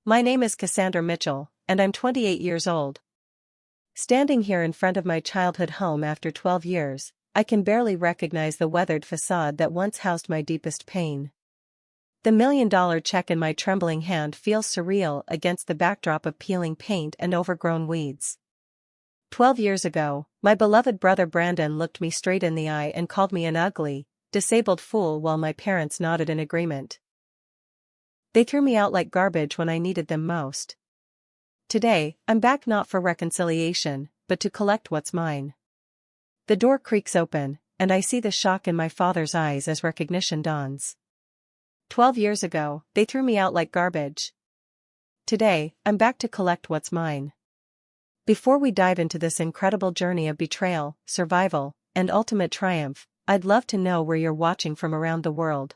My name is Cassandra Mitchell, and I'm 28 years old. Standing here in front of my childhood home after 12 years, I can barely recognize the weathered facade that once housed my deepest pain. The $1 million check in my trembling hand feels surreal against the backdrop of peeling paint and overgrown weeds. 12 years ago, my beloved brother Brandon looked me straight in the eye and called me an ugly, disabled fool while my parents nodded in agreement. They threw me out like garbage when I needed them most. Today, I'm back not for reconciliation, but to collect what's mine. The door creaks open, and I see the shock in my father's eyes as recognition dawns. 12 years ago, they threw me out like garbage. Today, I'm back to collect what's mine. Before we dive into this incredible journey of betrayal, survival, and ultimate triumph, I'd love to know where you're watching from around the world.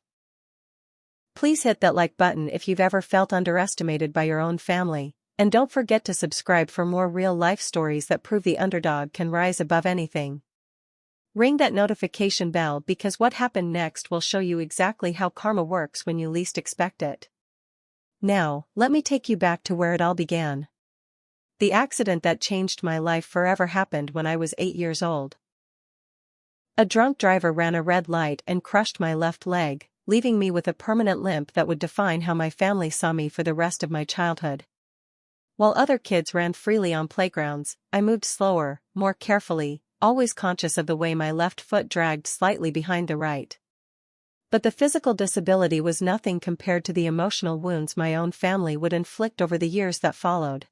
Please hit that like button if you've ever felt underestimated by your own family, and don't forget to subscribe for more real-life stories that prove the underdog can rise above anything. Ring that notification bell because what happened next will show you exactly how karma works when you least expect it. Now, let me take you back to where it all began. The accident that changed my life forever happened when I was 8 years old. A drunk driver ran a red light and crushed my left leg, leaving me with a permanent limp that would define how my family saw me for the rest of my childhood. While other kids ran freely on playgrounds, I moved slower, more carefully, always conscious of the way my left foot dragged slightly behind the right. But the physical disability was nothing compared to the emotional wounds my own family would inflict over the years that followed.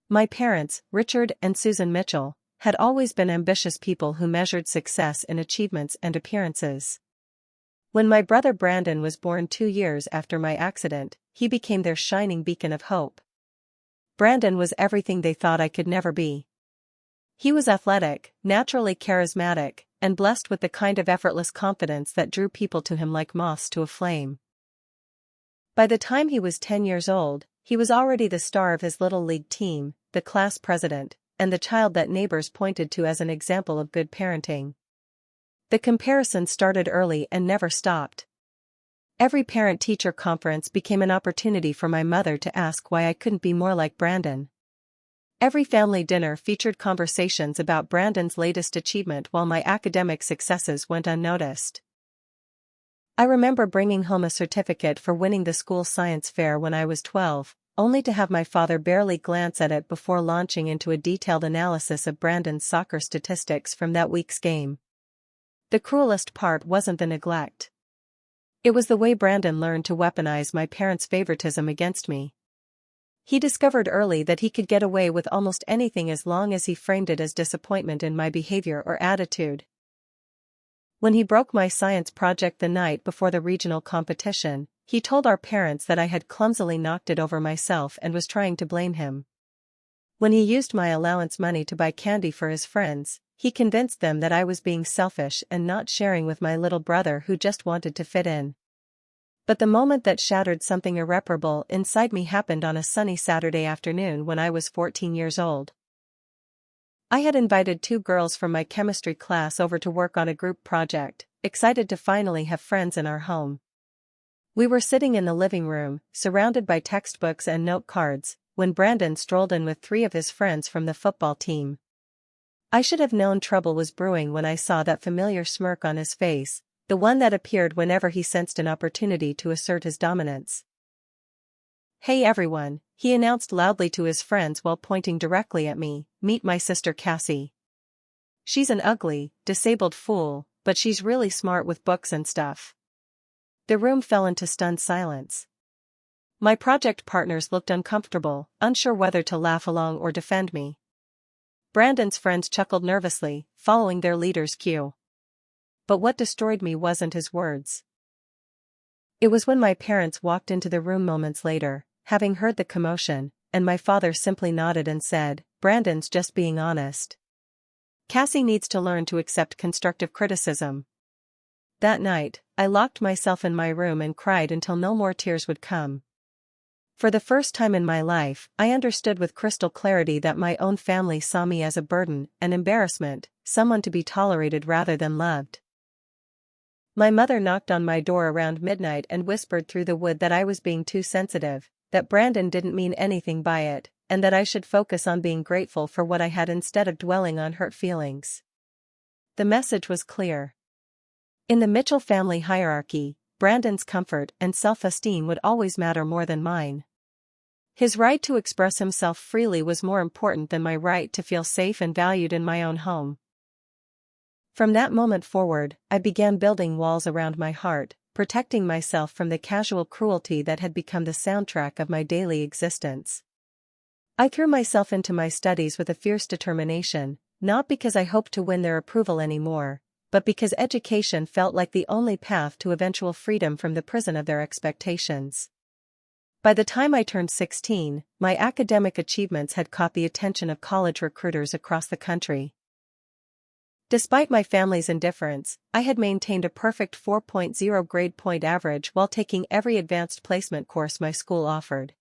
My parents, Richard and Susan Mitchell, had always been ambitious people who measured success in achievements and appearances. When my brother Brandon was born 2 years after my accident, he became their shining beacon of hope. Brandon was everything they thought I could never be. He was athletic, naturally charismatic, and blessed with the kind of effortless confidence that drew people to him like moths to a flame. By the time he was 10 years old, he was already the star of his little league team, the class president, and the child that neighbors pointed to as an example of good parenting. The comparison started early and never stopped. Every parent-teacher conference became an opportunity for my mother to ask why I couldn't be more like Brandon. Every family dinner featured conversations about Brandon's latest achievement while my academic successes went unnoticed. I remember bringing home a certificate for winning the school science fair when I was 12, only to have my father barely glance at it before launching into a detailed analysis of Brandon's soccer statistics from that week's game. The cruelest part wasn't the neglect. It was the way Brandon learned to weaponize my parents' favoritism against me. He discovered early that he could get away with almost anything as long as he framed it as disappointment in my behavior or attitude. When he broke my science project the night before the regional competition, he told our parents that I had clumsily knocked it over myself and was trying to blame him. When he used my allowance money to buy candy for his friends, he convinced them that I was being selfish and not sharing with my little brother who just wanted to fit in. But the moment that shattered something irreparable inside me happened on a sunny Saturday afternoon when I was 14 years old. I had invited 2 girls from my chemistry class over to work on a group project, excited to finally have friends in our home. We were sitting in the living room, surrounded by textbooks and note cards, when Brandon strolled in with 3 of his friends from the football team. I should have known trouble was brewing when I saw that familiar smirk on his face, the one that appeared whenever he sensed an opportunity to assert his dominance. "Hey everyone," he announced loudly to his friends while pointing directly at me, "meet my sister Cassie. She's an ugly, disabled fool, but she's really smart with books and stuff." The room fell into stunned silence. My project partners looked uncomfortable, unsure whether to laugh along or defend me. Brandon's friends chuckled nervously, following their leader's cue. But what destroyed me wasn't his words. It was when my parents walked into the room moments later, having heard the commotion, and my father simply nodded and said, "Brandon's just being honest. Cassie needs to learn to accept constructive criticism." That night, I locked myself in my room and cried until no more tears would come. For the first time in my life, I understood with crystal clarity that my own family saw me as a burden, an embarrassment, someone to be tolerated rather than loved. My mother knocked on my door around midnight and whispered through the wood that I was being too sensitive, that Brandon didn't mean anything by it, and that I should focus on being grateful for what I had instead of dwelling on hurt feelings. The message was clear. In the Mitchell family hierarchy, Brandon's comfort and self-esteem would always matter more than mine. His right to express himself freely was more important than my right to feel safe and valued in my own home. From that moment forward, I began building walls around my heart, protecting myself from the casual cruelty that had become the soundtrack of my daily existence. I threw myself into my studies with a fierce determination, not because I hoped to win their approval anymore, but because education felt like the only path to eventual freedom from the prison of their expectations. By the time I turned 16, my academic achievements had caught the attention of college recruiters across the country. Despite my family's indifference, I had maintained a perfect 4.0 grade point average while taking every advanced placement course my school offered.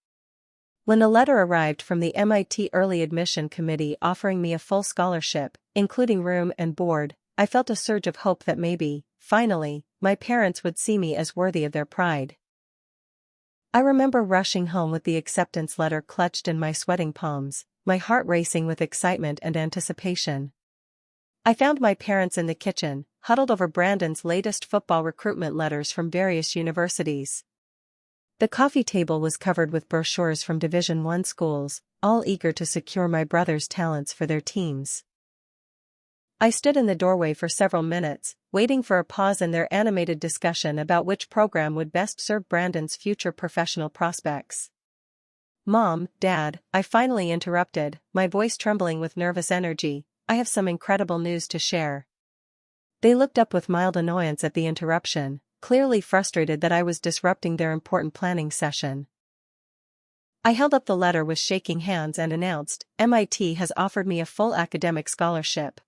When the letter arrived from the MIT Early Admission Committee offering me a full scholarship, including room and board, I felt a surge of hope that maybe, finally, my parents would see me as worthy of their pride. I remember rushing home with the acceptance letter clutched in my sweating palms, my heart racing with excitement and anticipation. I found my parents in the kitchen, huddled over Brandon's latest football recruitment letters from various universities. The coffee table was covered with brochures from Division I schools, all eager to secure my brother's talents for their teams. I stood in the doorway for several minutes, waiting for a pause in their animated discussion about which program would best serve Brandon's future professional prospects. "Mom, Dad," I finally interrupted, my voice trembling with nervous energy, "I have some incredible news to share." They looked up with mild annoyance at the interruption, clearly frustrated that I was disrupting their important planning session. I held up the letter with shaking hands and announced, "MIT has offered me a full academic scholarship.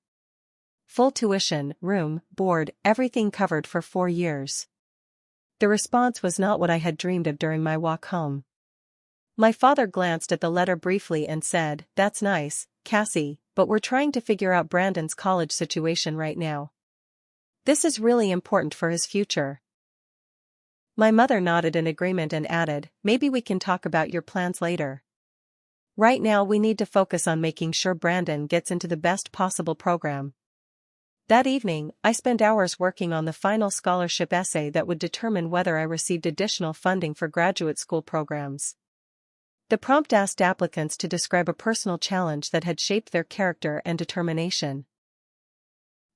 Full tuition, room, board, everything covered for 4 years." The response was not what I had dreamed of during my walk home. My father glanced at the letter briefly and said, "That's nice, Cassie, but we're trying to figure out Brandon's college situation right now. This is really important for his future." My mother nodded in agreement and added, "Maybe we can talk about your plans later. Right now we need to focus on making sure Brandon gets into the best possible program." That evening, I spent hours working on the final scholarship essay that would determine whether I received additional funding for graduate school programs. The prompt asked applicants to describe a personal challenge that had shaped their character and determination.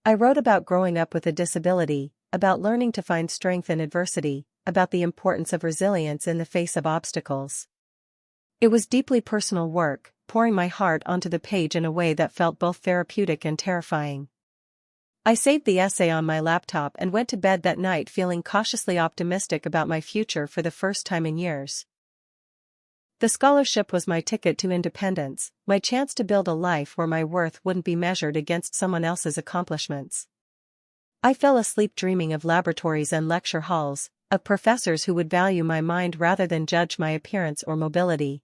I wrote about growing up with a disability, about learning to find strength in adversity, about the importance of resilience in the face of obstacles. It was deeply personal work, pouring my heart onto the page in a way that felt both therapeutic and terrifying. I saved the essay on my laptop and went to bed that night feeling cautiously optimistic about my future for the first time in years. The scholarship was my ticket to independence, my chance to build a life where my worth wouldn't be measured against someone else's accomplishments. I fell asleep dreaming of laboratories and lecture halls, of professors who would value my mind rather than judge my appearance or mobility.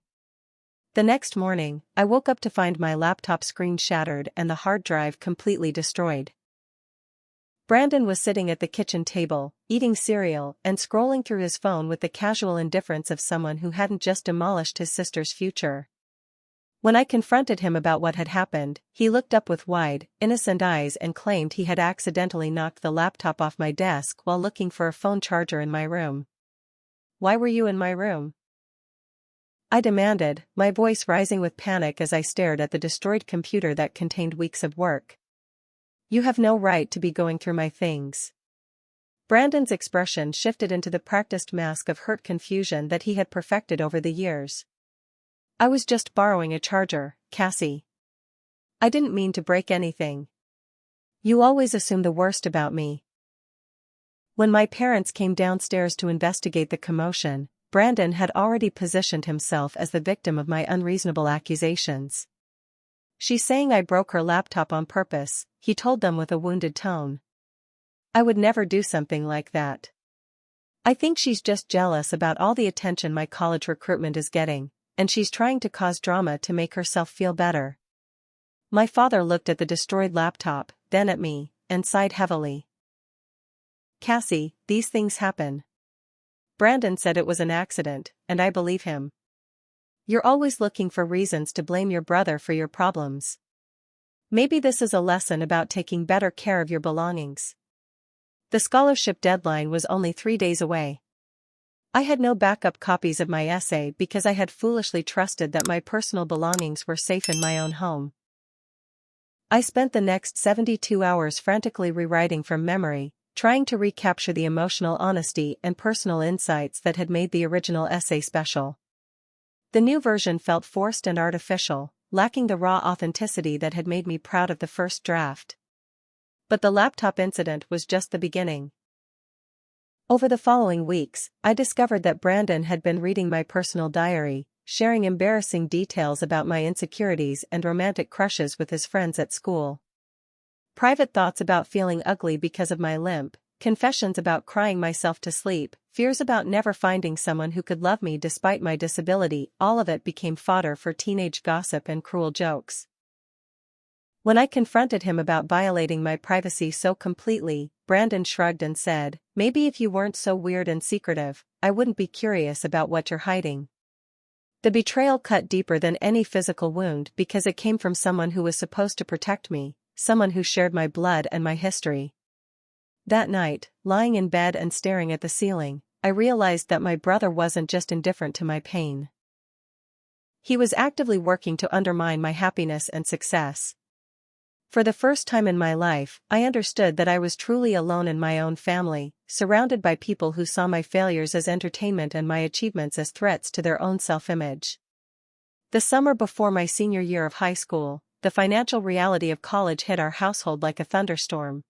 The next morning, I woke up to find my laptop screen shattered and the hard drive completely destroyed. Brandon was sitting at the kitchen table, eating cereal and scrolling through his phone with the casual indifference of someone who hadn't just demolished his sister's future. When I confronted him about what had happened, he looked up with wide, innocent eyes and claimed he had accidentally knocked the laptop off my desk while looking for a phone charger in my room. "Why were you in my room?" I demanded, my voice rising with panic as I stared at the destroyed computer that contained weeks of work. "You have no right to be going through my things." Brandon's expression shifted into the practiced mask of hurt confusion that he had perfected over the years. "I was just borrowing a charger, Cassie. I didn't mean to break anything. You always assume the worst about me." When my parents came downstairs to investigate the commotion, Brandon had already positioned himself as the victim of my unreasonable accusations. "She's saying I broke her laptop on purpose," he told them with a wounded tone. "I would never do something like that. I think she's just jealous about all the attention my college recruitment is getting, and she's trying to cause drama to make herself feel better." My father looked at the destroyed laptop, then at me, and sighed heavily. "Cassie, these things happen. Brandon said it was an accident, and I believe him. You're always looking for reasons to blame your brother for your problems. Maybe this is a lesson about taking better care of your belongings. The scholarship deadline was only 3 days away. I had no backup copies of my essay because I had foolishly trusted that my personal belongings were safe in my own home. I spent the next 72 hours frantically rewriting from memory, trying to recapture the emotional honesty and personal insights that had made the original essay special. The new version felt forced and artificial, lacking the raw authenticity that had made me proud of the first draft. But the laptop incident was just the beginning. Over the following weeks, I discovered that Brandon had been reading my personal diary, sharing embarrassing details about my insecurities and romantic crushes with his friends at school. Private thoughts about feeling ugly because of my limp, confessions about crying myself to sleep, fears about never finding someone who could love me despite my disability, all of it became fodder for teenage gossip and cruel jokes. When I confronted him about violating my privacy so completely, Brandon shrugged and said, "Maybe if you weren't so weird and secretive, I wouldn't be curious about what you're hiding." The betrayal cut deeper than any physical wound because it came from someone who was supposed to protect me, someone who shared my blood and my history. That night, lying in bed and staring at the ceiling, I realized that my brother wasn't just indifferent to my pain. He was actively working to undermine my happiness and success. For the first time in my life, I understood that I was truly alone in my own family, surrounded by people who saw my failures as entertainment and my achievements as threats to their own self-image. The summer before my senior year of high school, the financial reality of college hit our household like a thunderstorm.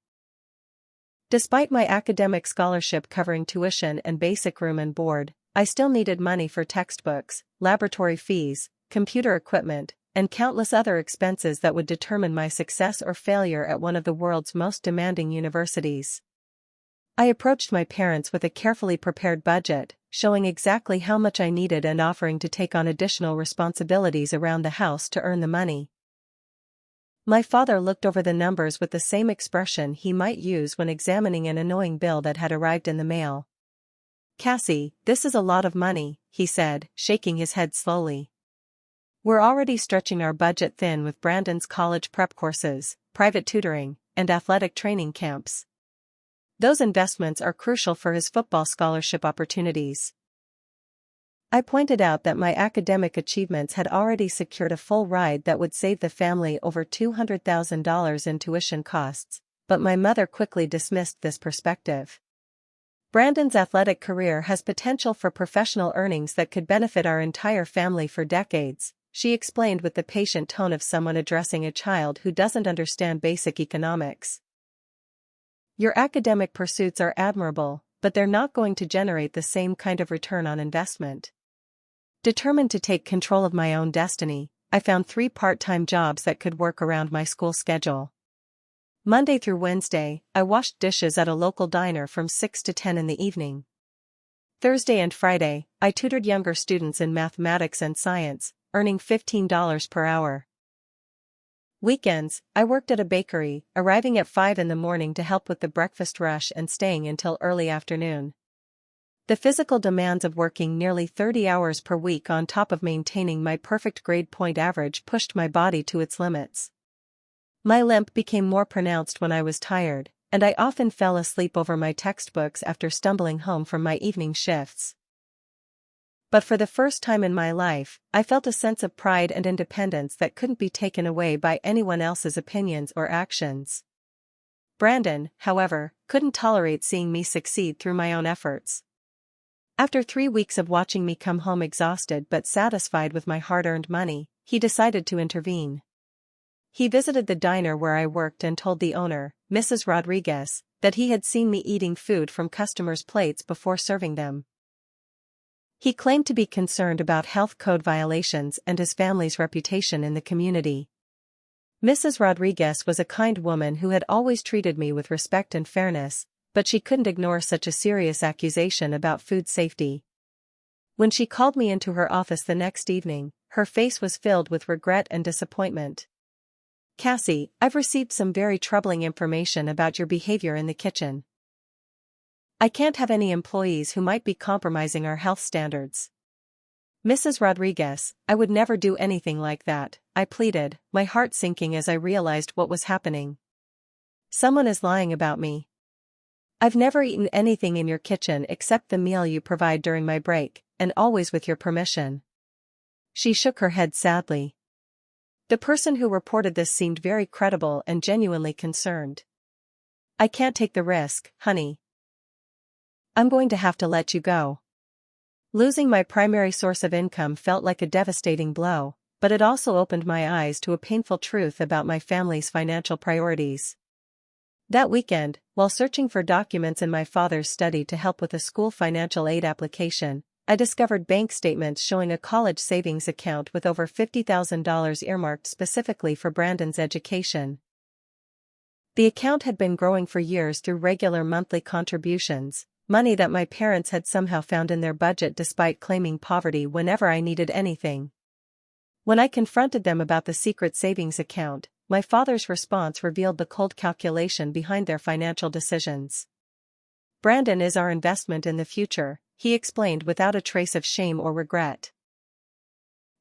Despite my academic scholarship covering tuition and basic room and board, I still needed money for textbooks, laboratory fees, computer equipment, and countless other expenses that would determine my success or failure at one of the world's most demanding universities. I approached my parents with a carefully prepared budget, showing exactly how much I needed and offering to take on additional responsibilities around the house to earn the money. My father looked over the numbers with the same expression he might use when examining an annoying bill that had arrived in the mail. "Cassie, this is a lot of money," he said, shaking his head slowly. "We're already stretching our budget thin with Brandon's college prep courses, private tutoring, and athletic training camps. Those investments are crucial for his football scholarship opportunities." I pointed out that my academic achievements had already secured a full ride that would save the family over $200,000 in tuition costs, but my mother quickly dismissed this perspective. "Brandon's athletic career has potential for professional earnings that could benefit our entire family for decades," she explained with the patient tone of someone addressing a child who doesn't understand basic economics. "Your academic pursuits are admirable, but they're not going to generate the same kind of return on investment." Determined to take control of my own destiny, I found 3 part-time jobs that could work around my school schedule. Monday through Wednesday, I washed dishes at a local diner from 6 to 10 in the evening. Thursday and Friday, I tutored younger students in mathematics and science, earning $15 per hour. Weekends, I worked at a bakery, arriving at 5 in the morning to help with the breakfast rush and staying until early afternoon. The physical demands of working nearly 30 hours per week on top of maintaining my perfect grade point average pushed my body to its limits. My limp became more pronounced when I was tired, and I often fell asleep over my textbooks after stumbling home from my evening shifts. But for the first time in my life, I felt a sense of pride and independence that couldn't be taken away by anyone else's opinions or actions. Brandon, however, couldn't tolerate seeing me succeed through my own efforts. After 3 weeks of watching me come home exhausted but satisfied with my hard-earned money, he decided to intervene. He visited the diner where I worked and told the owner, Mrs. Rodriguez, that he had seen me eating food from customers' plates before serving them. He claimed to be concerned about health code violations and his family's reputation in the community. Mrs. Rodriguez was a kind woman who had always treated me with respect and fairness, but she couldn't ignore such a serious accusation about food safety. When she called me into her office the next evening, her face was filled with regret and disappointment. "Cassie, I've received some very troubling information about your behavior in the kitchen. I can't have any employees who might be compromising our health standards. Mrs. Rodriguez, I would never do anything like that, I pleaded, my heart sinking as I realized what was happening. Someone is lying about me. I've never eaten anything in your kitchen except the meal you provide during my break, and always with your permission. She shook her head sadly. The person who reported this seemed very credible and genuinely concerned. I can't take the risk, honey. I'm going to have to let you go. Losing my primary source of income felt like a devastating blow, but it also opened my eyes to a painful truth about my family's financial priorities. That weekend, while searching for documents in my father's study to help with a school financial aid application, I discovered bank statements showing a college savings account with over $50,000 earmarked specifically for Brandon's education. The account had been growing for years through regular monthly contributions, money that my parents had somehow found in their budget despite claiming poverty whenever I needed anything. When I confronted them about the secret savings account, my father's response revealed the cold calculation behind their financial decisions. Brandon is our investment in the future, he explained without a trace of shame or regret.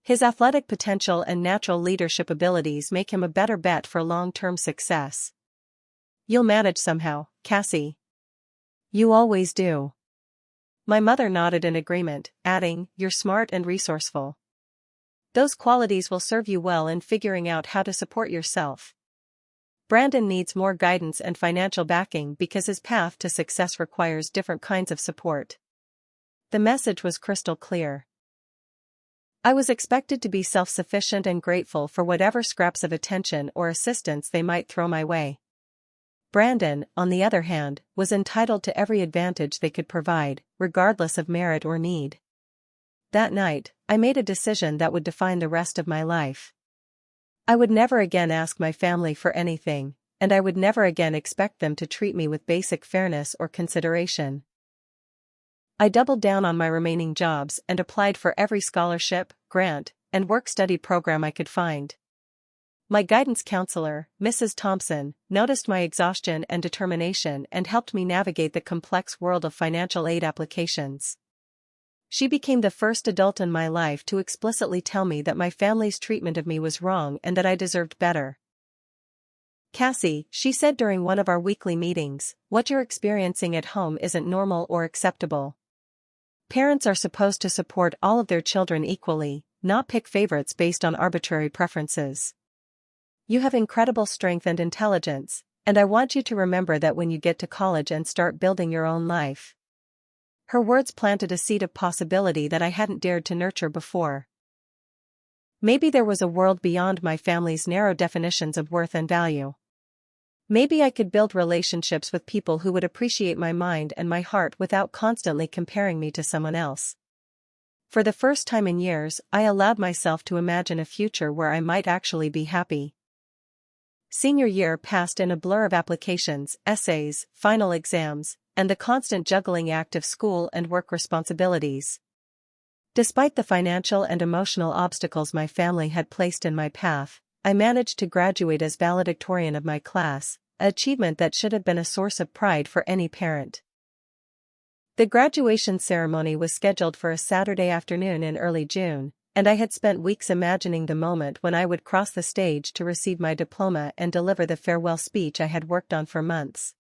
His athletic potential and natural leadership abilities make him a better bet for long-term success. You'll manage somehow, Cassie. You always do. My mother nodded in agreement, adding, You're smart and resourceful. Those qualities will serve you well in figuring out how to support yourself. Brandon needs more guidance and financial backing because his path to success requires different kinds of support. The message was crystal clear. I was expected to be self-sufficient and grateful for whatever scraps of attention or assistance they might throw my way. Brandon, on the other hand, was entitled to every advantage they could provide, regardless of merit or need. That night, I made a decision that would define the rest of my life. I would never again ask my family for anything, and I would never again expect them to treat me with basic fairness or consideration. I doubled down on my remaining jobs and applied for every scholarship, grant, and work-study program I could find. My guidance counselor, Mrs. Thompson, noticed my exhaustion and determination and helped me navigate the complex world of financial aid applications. She became the first adult in my life to explicitly tell me that my family's treatment of me was wrong and that I deserved better. Cassie, she said during one of our weekly meetings, what you're experiencing at home isn't normal or acceptable. Parents are supposed to support all of their children equally, not pick favorites based on arbitrary preferences. You have incredible strength and intelligence, and I want you to remember that when you get to college and start building your own life. Her words planted a seed of possibility that I hadn't dared to nurture before. Maybe there was a world beyond my family's narrow definitions of worth and value. Maybe I could build relationships with people who would appreciate my mind and my heart without constantly comparing me to someone else. For the first time in years, I allowed myself to imagine a future where I might actually be happy. Senior year passed in a blur of applications, essays, final exams, and the constant juggling act of school and work responsibilities. Despite the financial and emotional obstacles my family had placed in my path, I managed to graduate as valedictorian of my class, an achievement that should have been a source of pride for any parent. The graduation ceremony was scheduled for a Saturday afternoon in early June, and I had spent weeks imagining the moment when I would cross the stage to receive my diploma and deliver the farewell speech I had worked on for months.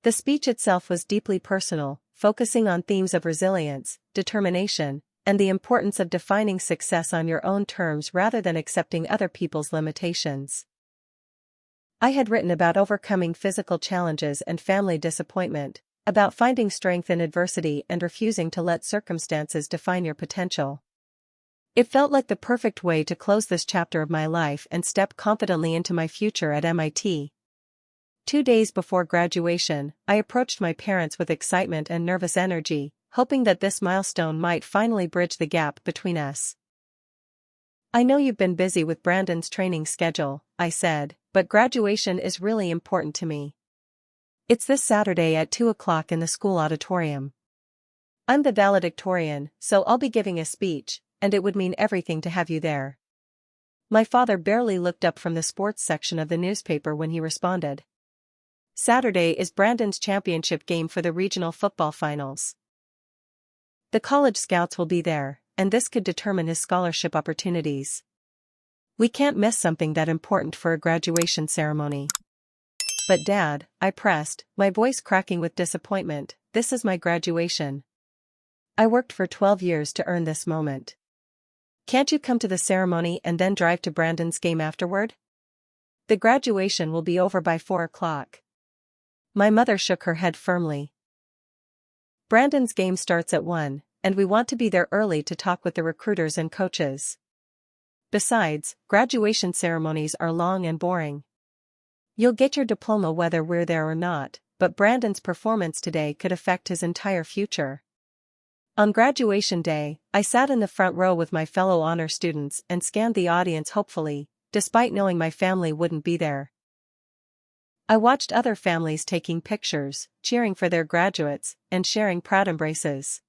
The speech itself was deeply personal, focusing on themes of resilience, determination, and the importance of defining success on your own terms rather than accepting other people's limitations. I had written about overcoming physical challenges and family disappointment, about finding strength in adversity and refusing to let circumstances define your potential. It felt like the perfect way to close this chapter of my life and step confidently into my future at MIT. 2 days before graduation, I approached my parents with excitement and nervous energy, hoping that this milestone might finally bridge the gap between us. I know you've been busy with Brandon's training schedule, I said, but graduation is really important to me. It's this Saturday at 2 o'clock in the school auditorium. I'm the valedictorian, so I'll be giving a speech, and it would mean everything to have you there. My father barely looked up from the sports section of the newspaper when he responded. Saturday is Brandon's championship game for the regional football finals. The college scouts will be there, and this could determine his scholarship opportunities. We can't miss something that important for a graduation ceremony. But Dad, I pressed, my voice cracking with disappointment, this is my graduation. I worked for 12 years to earn this moment. Can't you come to the ceremony and then drive to Brandon's game afterward? The graduation will be over by 4 o'clock. My mother shook her head firmly. Brandon's game starts at 1, and we want to be there early to talk with the recruiters and coaches. Besides, graduation ceremonies are long and boring. You'll get your diploma whether we're there or not, but Brandon's performance today could affect his entire future. On graduation day, I sat in the front row with my fellow honor students and scanned the audience hopefully, despite knowing my family wouldn't be there. I watched other families taking pictures, cheering for their graduates, and sharing proud embraces.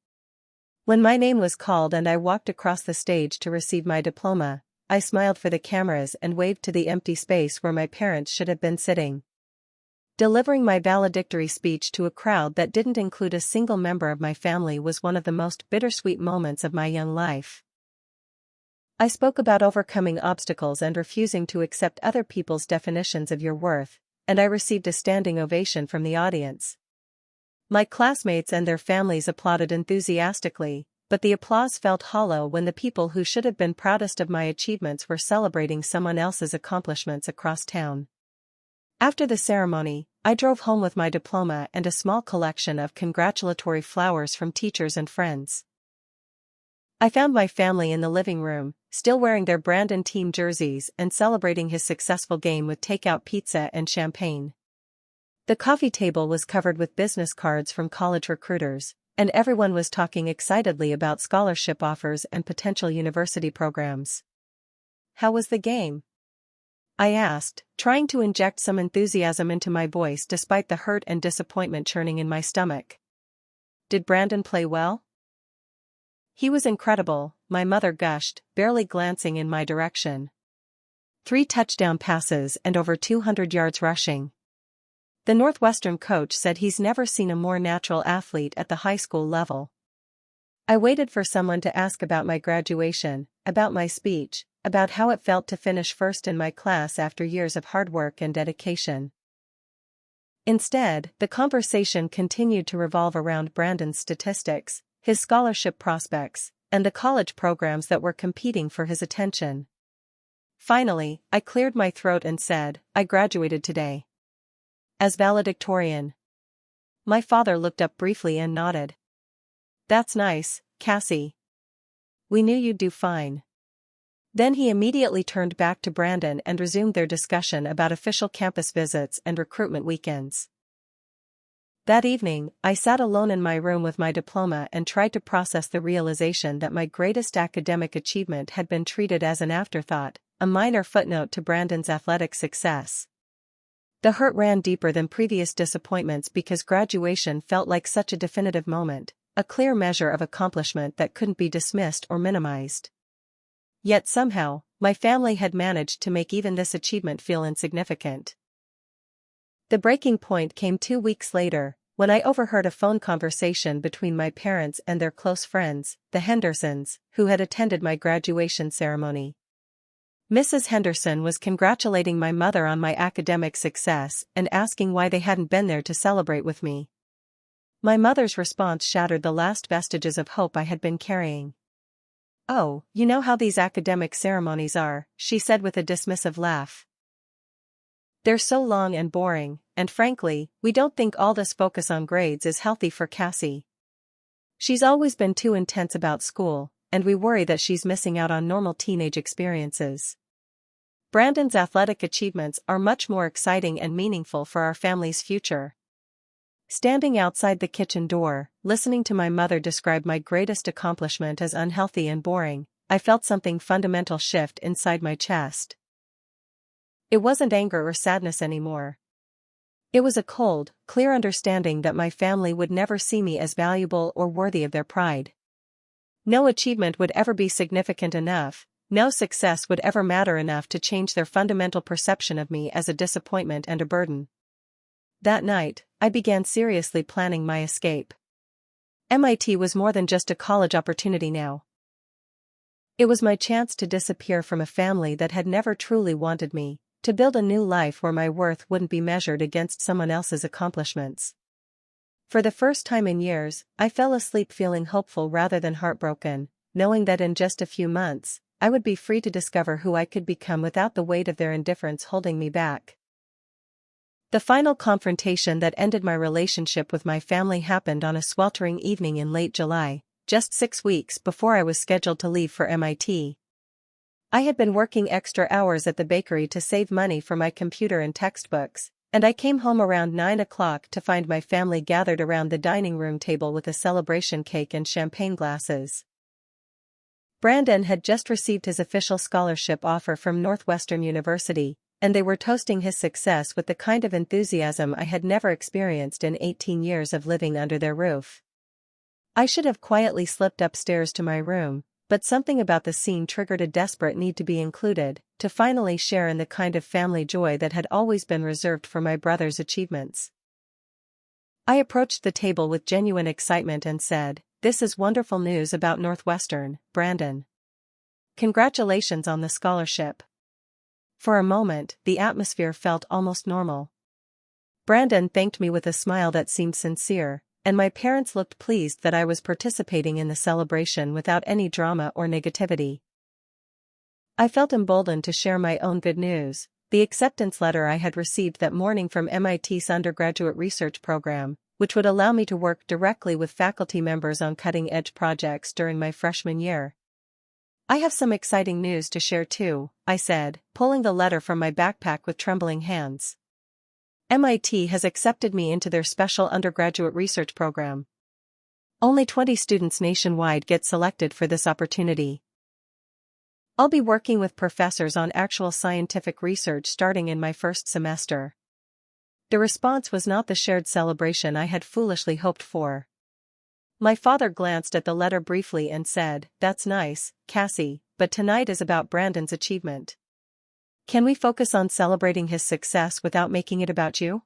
When my name was called and I walked across the stage to receive my diploma, I smiled for the cameras and waved to the empty space where my parents should have been sitting. Delivering my valedictory speech to a crowd that didn't include a single member of my family was one of the most bittersweet moments of my young life. I spoke about overcoming obstacles and refusing to accept other people's definitions of your worth, and I received a standing ovation from the audience. My classmates and their families applauded enthusiastically, but the applause felt hollow when the people who should have been proudest of my achievements were celebrating someone else's accomplishments across town. After the ceremony, I drove home with my diploma and a small collection of congratulatory flowers from teachers and friends. I found my family in the living room, still wearing their Brandon team jerseys and celebrating his successful game with takeout pizza and champagne. The coffee table was covered with business cards from college recruiters, and everyone was talking excitedly about scholarship offers and potential university programs. How was the game? I asked, trying to inject some enthusiasm into my voice despite the hurt and disappointment churning in my stomach. Did Brandon play well? He was incredible, my mother gushed, barely glancing in my direction. 3 touchdown passes and over 200 yards rushing. The Northwestern coach said he's never seen a more natural athlete at the high school level. I waited for someone to ask about my graduation, about my speech, about how it felt to finish first in my class after years of hard work and dedication. Instead, the conversation continued to revolve around Brandon's statistics, his scholarship prospects, and the college programs that were competing for his attention. Finally, I cleared my throat and said, I graduated today. As valedictorian. My father looked up briefly and nodded. That's nice, Cassie. We knew you'd do fine. Then he immediately turned back to Brandon and resumed their discussion about official campus visits and recruitment weekends. That evening, I sat alone in my room with my diploma and tried to process the realization that my greatest academic achievement had been treated as an afterthought, a minor footnote to Brandon's athletic success. The hurt ran deeper than previous disappointments because graduation felt like such a definitive moment, a clear measure of accomplishment that couldn't be dismissed or minimized. Yet somehow, my family had managed to make even this achievement feel insignificant. The breaking point came 2 weeks later, when I overheard a phone conversation between my parents and their close friends, the Hendersons, who had attended my graduation ceremony. Mrs. Henderson was congratulating my mother on my academic success and asking why they hadn't been there to celebrate with me. My mother's response shattered the last vestiges of hope I had been carrying. "Oh, you know how these academic ceremonies are," she said with a dismissive laugh. "They're so long and boring, and frankly, we don't think all this focus on grades is healthy for Cassie. She's always been too intense about school, and we worry that she's missing out on normal teenage experiences. Brandon's athletic achievements are much more exciting and meaningful for our family's future." Standing outside the kitchen door, listening to my mother describe my greatest accomplishment as unhealthy and boring, I felt something fundamental shift inside my chest. It wasn't anger or sadness anymore. It was a cold, clear understanding that my family would never see me as valuable or worthy of their pride. No achievement would ever be significant enough, no success would ever matter enough to change their fundamental perception of me as a disappointment and a burden. That night, I began seriously planning my escape. MIT was more than just a college opportunity now. It was my chance to disappear from a family that had never truly wanted me, to build a new life where my worth wouldn't be measured against someone else's accomplishments. For the first time in years, I fell asleep feeling hopeful rather than heartbroken, knowing that in just a few months, I would be free to discover who I could become without the weight of their indifference holding me back. The final confrontation that ended my relationship with my family happened on a sweltering evening in late July, just 6 weeks before I was scheduled to leave for MIT. I had been working extra hours at the bakery to save money for my computer and textbooks, and I came home around 9 o'clock to find my family gathered around the dining room table with a celebration cake and champagne glasses. Brandon had just received his official scholarship offer from Northwestern University, and they were toasting his success with the kind of enthusiasm I had never experienced in 18 years of living under their roof. I should have quietly slipped upstairs to my room, but something about the scene triggered a desperate need to be included, to finally share in the kind of family joy that had always been reserved for my brother's achievements. I approached the table with genuine excitement and said, "This is wonderful news about Northwestern, Brandon. Congratulations on the scholarship." For a moment, the atmosphere felt almost normal. Brandon thanked me with a smile that seemed sincere, and my parents looked pleased that I was participating in the celebration without any drama or negativity. I felt emboldened to share my own good news, the acceptance letter I had received that morning from MIT's undergraduate research program, which would allow me to work directly with faculty members on cutting-edge projects during my freshman year. "I have some exciting news to share too," I said, pulling the letter from my backpack with trembling hands. "MIT has accepted me into their special undergraduate research program. Only 20 students nationwide get selected for this opportunity. I'll be working with professors on actual scientific research starting in my first semester." The response was not the shared celebration I had foolishly hoped for. My father glanced at the letter briefly and said, "That's nice, Cassie, but tonight is about Brandon's achievement. Can we focus on celebrating his success without making it about you?"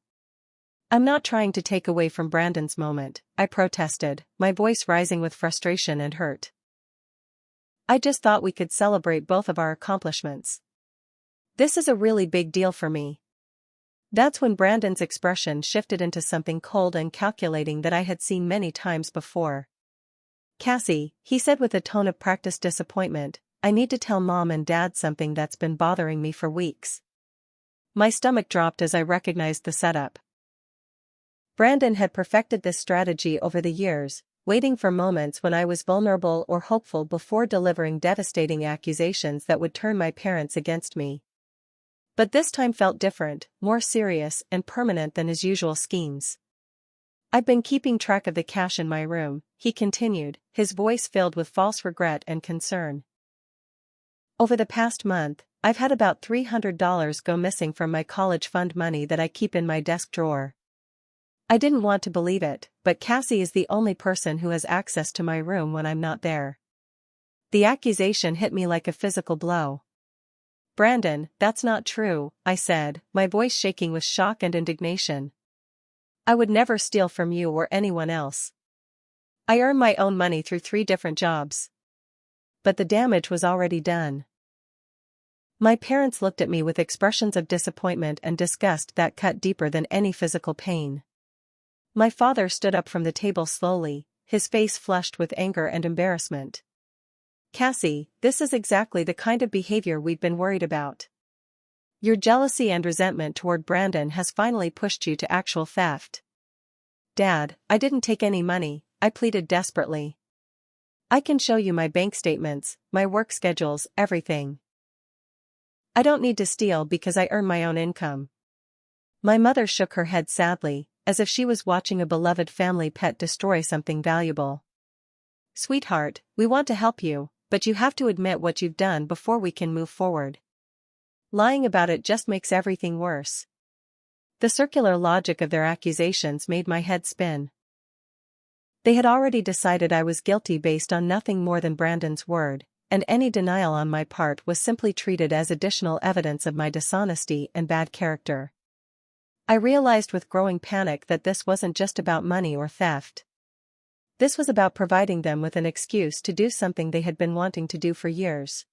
"I'm not trying to take away from Brandon's moment," I protested, my voice rising with frustration and hurt. "I just thought we could celebrate both of our accomplishments. This is a really big deal for me." That's when Brandon's expression shifted into something cold and calculating that I had seen many times before. "Cassie," he said with a tone of practiced disappointment, "I need to tell Mom and Dad something that's been bothering me for weeks." My stomach dropped as I recognized the setup. Brandon had perfected this strategy over the years, waiting for moments when I was vulnerable or hopeful before delivering devastating accusations that would turn my parents against me. But this time felt different, more serious and permanent than his usual schemes. "I've been keeping track of the cash in my room," he continued, his voice filled with false regret and concern. "Over the past month, I've had about $300 go missing from my college fund money that I keep in my desk drawer." I didn't want to believe it, but Cassie is the only person who has access to my room when I'm not there. The accusation hit me like a physical blow. "Brandon, that's not true," I said, my voice shaking with shock and indignation. "I would never steal from you or anyone else. I earn my own money through 3 different jobs." But the damage was already done. My parents looked at me with expressions of disappointment and disgust that cut deeper than any physical pain. My father stood up from the table slowly, his face flushed with anger and embarrassment. "Cassie, this is exactly the kind of behavior we've been worried about. Your jealousy and resentment toward Brandon has finally pushed you to actual theft." "Dad, I didn't take any money," I pleaded desperately. "I can show you my bank statements, my work schedules, everything. I don't need to steal because I earn my own income." My mother shook her head sadly, as if she was watching a beloved family pet destroy something valuable. "Sweetheart, we want to help you, but you have to admit what you've done before we can move forward. Lying about it just makes everything worse." The circular logic of their accusations made my head spin. They had already decided I was guilty based on nothing more than Brandon's word, and any denial on my part was simply treated as additional evidence of my dishonesty and bad character. I realized with growing panic that this wasn't just about money or theft. This was about providing them with an excuse to do something they had been wanting to do for years.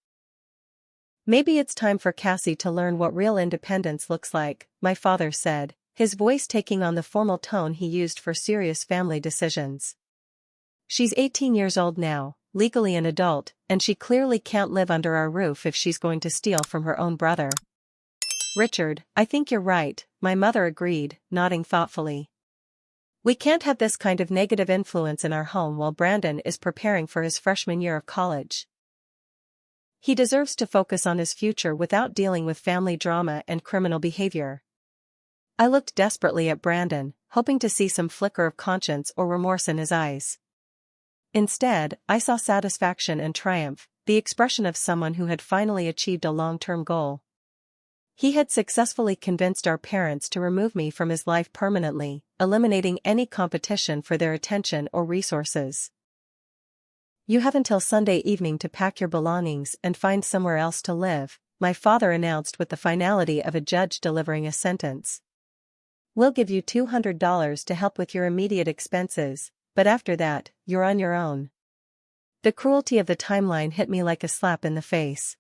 "Maybe it's time for Cassie to learn what real independence looks like," my father said, his voice taking on the formal tone he used for serious family decisions. "She's 18 years old now, legally an adult, and she clearly can't live under our roof if she's going to steal from her own brother." "Richard, I think you're right," my mother agreed, nodding thoughtfully. "We can't have this kind of negative influence in our home while Brandon is preparing for his freshman year of college. He deserves to focus on his future without dealing with family drama and criminal behavior." I looked desperately at Brandon, hoping to see some flicker of conscience or remorse in his eyes. Instead, I saw satisfaction and triumph, the expression of someone who had finally achieved a long-term goal. He had successfully convinced our parents to remove me from his life permanently, eliminating any competition for their attention or resources. "You have until Sunday evening to pack your belongings and find somewhere else to live," my father announced with the finality of a judge delivering a sentence. "We'll give you $200 to help with your immediate expenses, but after that, you're on your own." The cruelty of the timeline hit me like a slap in the face.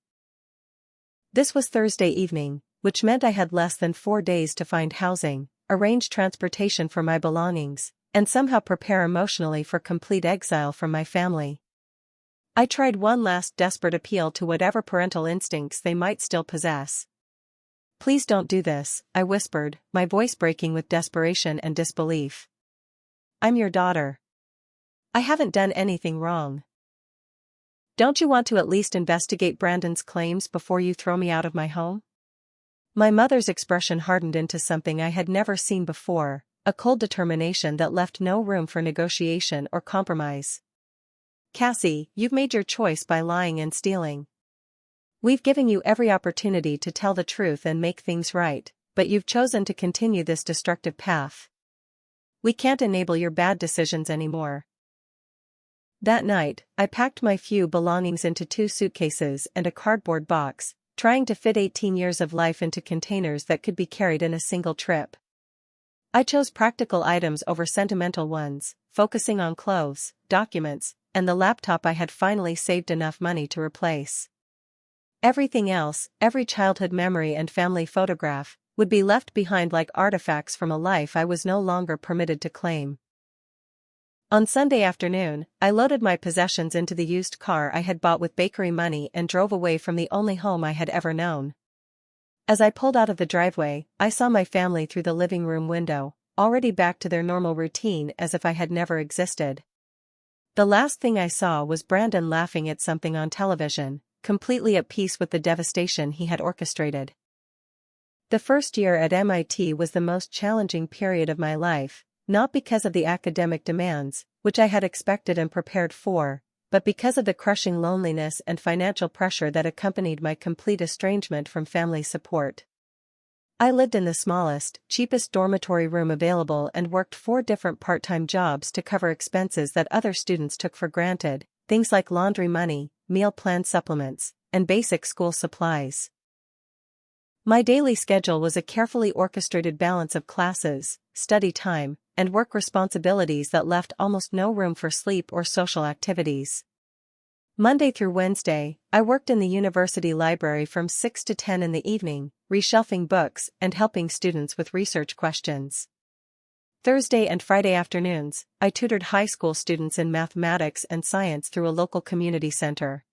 This was Thursday evening, which meant I had less than 4 days to find housing, arrange transportation for my belongings, and somehow prepare emotionally for complete exile from my family. I tried one last desperate appeal to whatever parental instincts they might still possess. "Please don't do this," I whispered, my voice breaking with desperation and disbelief. "I'm your daughter. I haven't done anything wrong. Don't you want to at least investigate Brandon's claims before you throw me out of my home?" My mother's expression hardened into something I had never seen before, a cold determination that left no room for negotiation or compromise. "Cassie, you've made your choice by lying and stealing. We've given you every opportunity to tell the truth and make things right, but you've chosen to continue this destructive path. We can't enable your bad decisions anymore." That night, I packed my few belongings into 2 suitcases and a cardboard box, trying to fit 18 years of life into containers that could be carried in a single trip. I chose practical items over sentimental ones, focusing on clothes, documents, and the laptop I had finally saved enough money to replace. Everything else, every childhood memory and family photograph, would be left behind like artifacts from a life I was no longer permitted to claim. On Sunday afternoon, I loaded my possessions into the used car I had bought with bakery money and drove away from the only home I had ever known. As I pulled out of the driveway, I saw my family through the living room window, already back to their normal routine as if I had never existed. The last thing I saw was Brandon laughing at something on television, completely at peace with the devastation he had orchestrated. The first year at MIT was the most challenging period of my life, not because of the academic demands, which I had expected and prepared for, but because of the crushing loneliness and financial pressure that accompanied my complete estrangement from family support. I lived in the smallest, cheapest dormitory room available and worked 4 different part-time jobs to cover expenses that other students took for granted, things like laundry money, meal plan supplements, and basic school supplies. My daily schedule was a carefully orchestrated balance of classes, study time, and work responsibilities that left almost no room for sleep or social activities. Monday through Wednesday, I worked in the university library from 6 to 10 in the evening, reshelving books and helping students with research questions. Thursday and Friday afternoons, I tutored high school students in mathematics and science through a local community center.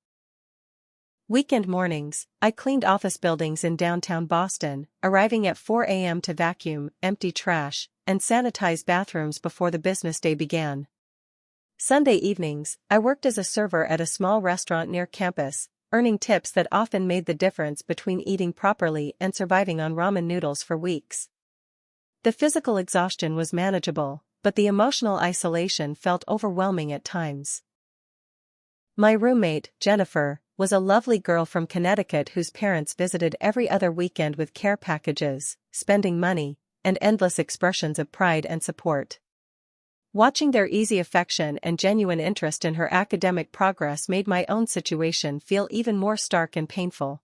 Weekend mornings, I cleaned office buildings in downtown Boston, arriving at 4 a.m. to vacuum, empty trash, and sanitize bathrooms before the business day began. Sunday evenings, I worked as a server at a small restaurant near campus, earning tips that often made the difference between eating properly and surviving on ramen noodles for weeks. The physical exhaustion was manageable, but the emotional isolation felt overwhelming at times. My roommate, Jennifer, was a lovely girl from Connecticut whose parents visited every other weekend with care packages, spending money, and endless expressions of pride and support. Watching their easy affection and genuine interest in her academic progress made my own situation feel even more stark and painful.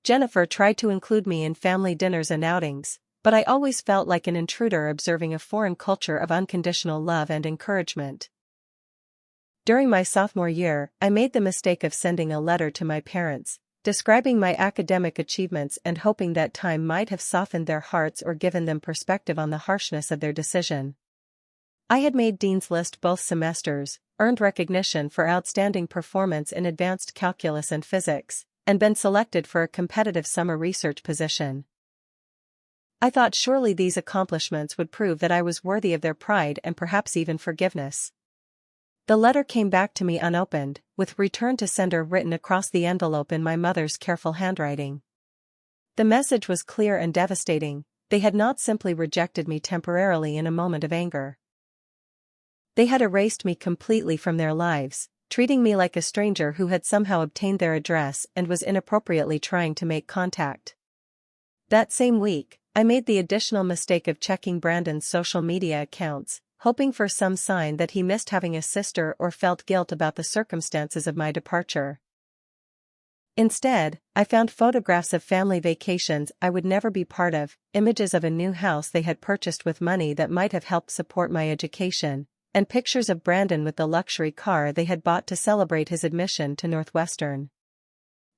Jennifer tried to include me in family dinners and outings, but I always felt like an intruder observing a foreign culture of unconditional love and encouragement. During my sophomore year, I made the mistake of sending a letter to my parents, describing my academic achievements and hoping that time might have softened their hearts or given them perspective on the harshness of their decision. I had made Dean's List both semesters, earned recognition for outstanding performance in advanced calculus and physics, and been selected for a competitive summer research position. I thought surely these accomplishments would prove that I was worthy of their pride and perhaps even forgiveness. The letter came back to me unopened, with return to sender written across the envelope in my mother's careful handwriting. The message was clear and devastating. They had not simply rejected me temporarily in a moment of anger. They had erased me completely from their lives, treating me like a stranger who had somehow obtained their address and was inappropriately trying to make contact. That same week, I made the additional mistake of checking Brandon's social media accounts, hoping for some sign that he missed having a sister or felt guilt about the circumstances of my departure. Instead, I found photographs of family vacations I would never be part of, images of a new house they had purchased with money that might have helped support my education, and pictures of Brandon with the luxury car they had bought to celebrate his admission to Northwestern.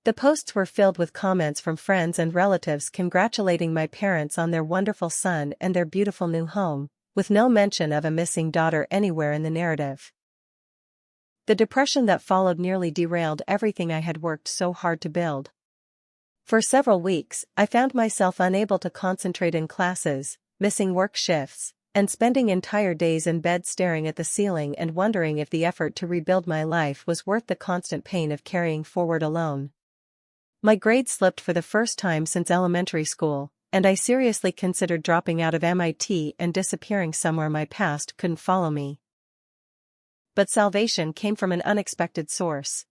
The posts were filled with comments from friends and relatives congratulating my parents on their wonderful son and their beautiful new home, with no mention of a missing daughter anywhere in the narrative. The depression that followed nearly derailed everything I had worked so hard to build. For several weeks, I found myself unable to concentrate in classes, missing work shifts, and spending entire days in bed staring at the ceiling and wondering if the effort to rebuild my life was worth the constant pain of carrying forward alone. My grades slipped for the first time since elementary school, and I seriously considered dropping out of MIT and disappearing somewhere my past couldn't follow me. But salvation came from an unexpected source.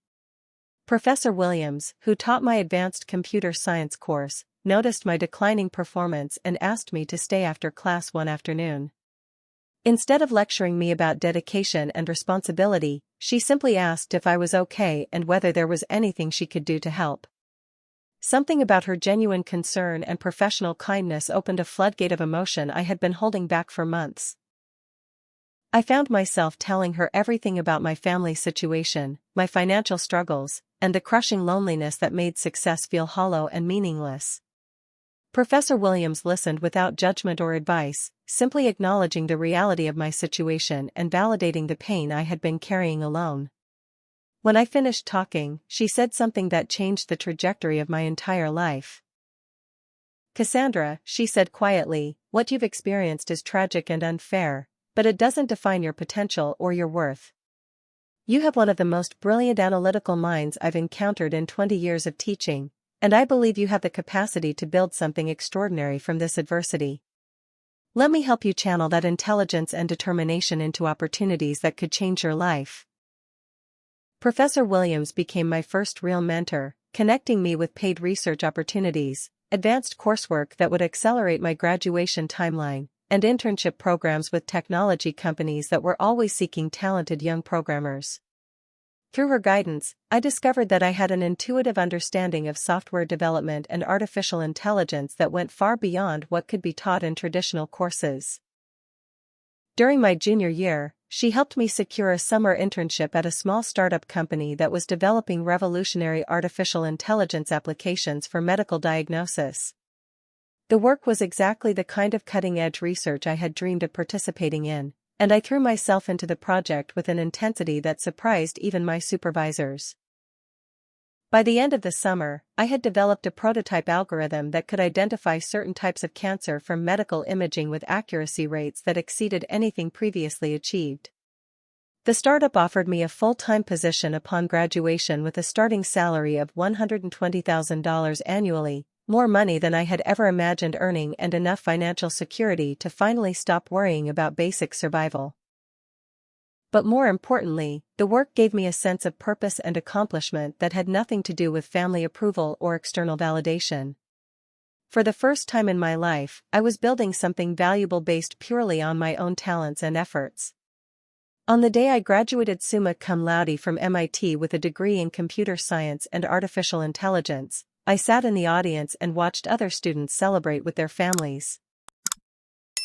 Professor Williams, who taught my advanced computer science course, noticed my declining performance and asked me to stay after class one afternoon. Instead of lecturing me about dedication and responsibility, she simply asked if I was okay and whether there was anything she could do to help. Something about her genuine concern and professional kindness opened a floodgate of emotion I had been holding back for months. I found myself telling her everything about my family situation, my financial struggles, and the crushing loneliness that made success feel hollow and meaningless. Professor Williams listened without judgment or advice, simply acknowledging the reality of my situation and validating the pain I had been carrying alone. When I finished talking, she said something that changed the trajectory of my entire life. "Cassandra," she said quietly, "what you've experienced is tragic and unfair, but it doesn't define your potential or your worth. You have one of the most brilliant analytical minds I've encountered in 20 years of teaching, and I believe you have the capacity to build something extraordinary from this adversity. Let me help you channel that intelligence and determination into opportunities that could change your life." Professor Williams became my first real mentor, connecting me with paid research opportunities, advanced coursework that would accelerate my graduation timeline, and internship programs with technology companies that were always seeking talented young programmers. Through her guidance, I discovered that I had an intuitive understanding of software development and artificial intelligence that went far beyond what could be taught in traditional courses. During my junior year, she helped me secure a summer internship at a small startup company that was developing revolutionary artificial intelligence applications for medical diagnosis. The work was exactly the kind of cutting-edge research I had dreamed of participating in, and I threw myself into the project with an intensity that surprised even my supervisors. By the end of the summer, I had developed a prototype algorithm that could identify certain types of cancer from medical imaging with accuracy rates that exceeded anything previously achieved. The startup offered me a full-time position upon graduation with a starting salary of $120,000 annually, more money than I had ever imagined earning, and enough financial security to finally stop worrying about basic survival. But more importantly, the work gave me a sense of purpose and accomplishment that had nothing to do with family approval or external validation. For the first time in my life, I was building something valuable based purely on my own talents and efforts. On the day I graduated summa cum laude from MIT with a degree in computer science and artificial intelligence, I sat in the audience and watched other students celebrate with their families.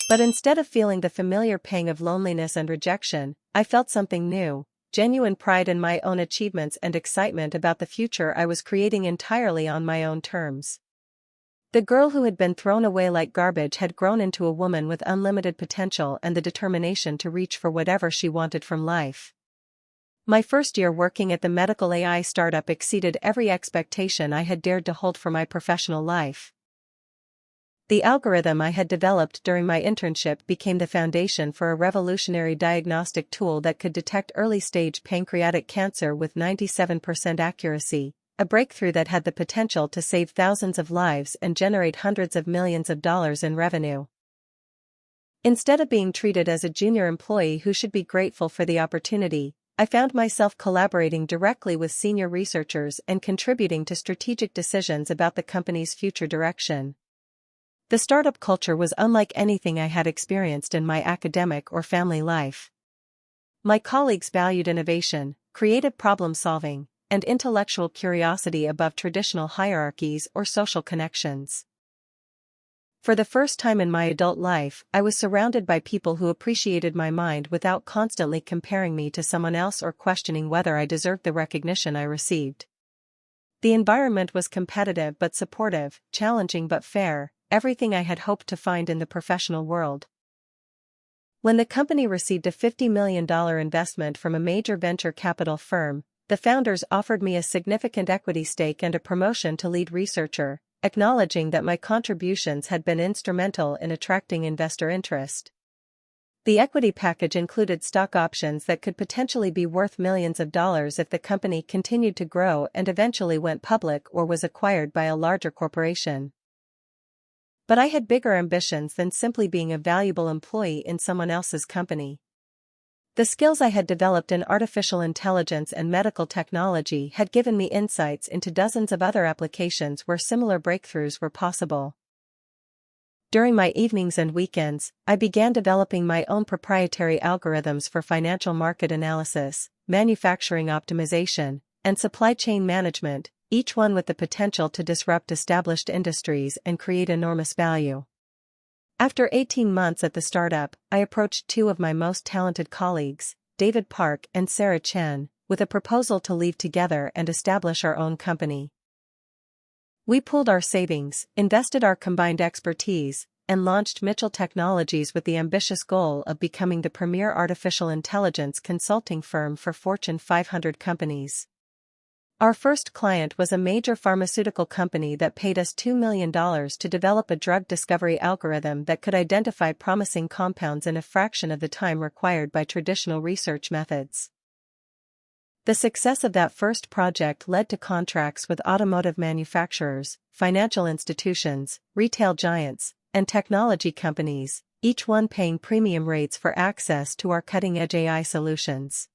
But instead of feeling the familiar pang of loneliness and rejection, I felt something new, genuine pride in my own achievements and excitement about the future I was creating entirely on my own terms. The girl who had been thrown away like garbage had grown into a woman with unlimited potential and the determination to reach for whatever she wanted from life. My first year working at the medical AI startup exceeded every expectation I had dared to hold for my professional life. The algorithm I had developed during my internship became the foundation for a revolutionary diagnostic tool that could detect early-stage pancreatic cancer with 97% accuracy, a breakthrough that had the potential to save thousands of lives and generate hundreds of millions of dollars in revenue. Instead of being treated as a junior employee who should be grateful for the opportunity, I found myself collaborating directly with senior researchers and contributing to strategic decisions about the company's future direction. The startup culture was unlike anything I had experienced in my academic or family life. My colleagues valued innovation, creative problem-solving, and intellectual curiosity above traditional hierarchies or social connections. For the first time in my adult life, I was surrounded by people who appreciated my mind without constantly comparing me to someone else or questioning whether I deserved the recognition I received. The environment was competitive but supportive, challenging but fair, everything I had hoped to find in the professional world. When the company received a $50 million investment from a major venture capital firm, the founders offered me a significant equity stake and a promotion to lead researcher, acknowledging that my contributions had been instrumental in attracting investor interest. The equity package included stock options that could potentially be worth millions of dollars if the company continued to grow and eventually went public or was acquired by a larger corporation. But I had bigger ambitions than simply being a valuable employee in someone else's company. The skills I had developed in artificial intelligence and medical technology had given me insights into dozens of other applications where similar breakthroughs were possible. During my evenings and weekends, I began developing my own proprietary algorithms for financial market analysis, manufacturing optimization, and supply chain management, each one with the potential to disrupt established industries and create enormous value. After 18 months at the startup, I approached two of my most talented colleagues, David Park and Sarah Chen, with a proposal to leave together and establish our own company. We pooled our savings, invested our combined expertise, and launched Mitchell Technologies with the ambitious goal of becoming the premier artificial intelligence consulting firm for Fortune 500 companies. Our first client was a major pharmaceutical company that paid us $2 million to develop a drug discovery algorithm that could identify promising compounds in a fraction of the time required by traditional research methods. The success of that first project led to contracts with automotive manufacturers, financial institutions, retail giants, and technology companies, each one paying premium rates for access to our cutting-edge AI solutions.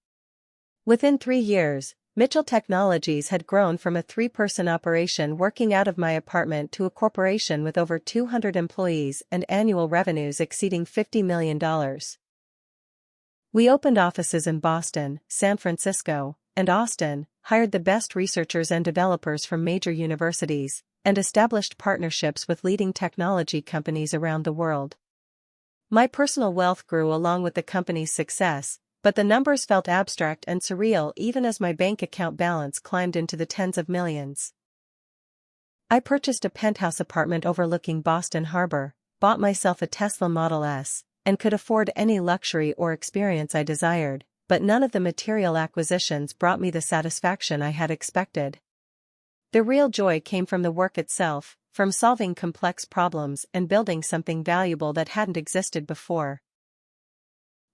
Within 3 years, Mitchell Technologies had grown from a 3-person operation working out of my apartment to a corporation with over 200 employees and annual revenues exceeding $50 million. We opened offices in Boston, San Francisco, and Austin, hired the best researchers and developers from major universities, and established partnerships with leading technology companies around the world. My personal wealth grew along with the company's success, but the numbers felt abstract and surreal even as my bank account balance climbed into the tens of millions. I purchased a penthouse apartment overlooking Boston Harbor, bought myself a Tesla Model S, and could afford any luxury or experience I desired, but none of the material acquisitions brought me the satisfaction I had expected. The real joy came from the work itself, from solving complex problems and building something valuable that hadn't existed before.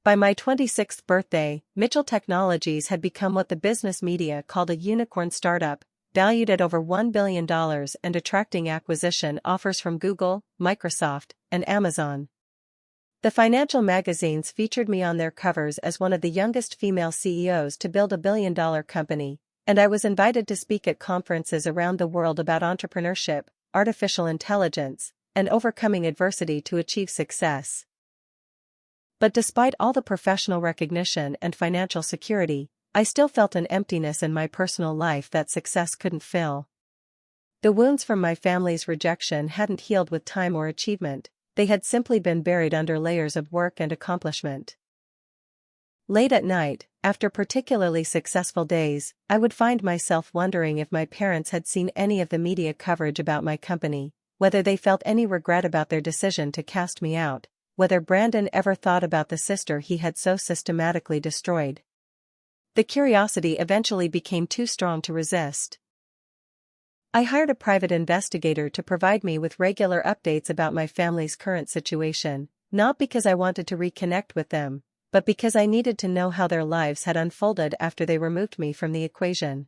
By my 26th birthday, Mitchell Technologies had become what the business media called a unicorn startup, valued at over $1 billion and attracting acquisition offers from Google, Microsoft, and Amazon. The financial magazines featured me on their covers as one of the youngest female CEOs to build a billion-dollar company, and I was invited to speak at conferences around the world about entrepreneurship, artificial intelligence, and overcoming adversity to achieve success. But despite all the professional recognition and financial security, I still felt an emptiness in my personal life that success couldn't fill. The wounds from my family's rejection hadn't healed with time or achievement, they had simply been buried under layers of work and accomplishment. Late at night, after particularly successful days, I would find myself wondering if my parents had seen any of the media coverage about my company, whether they felt any regret about their decision to cast me out, whether Brandon ever thought about the sister he had so systematically destroyed. The curiosity eventually became too strong to resist. I hired a private investigator to provide me with regular updates about my family's current situation, not because I wanted to reconnect with them, but because I needed to know how their lives had unfolded after they removed me from the equation.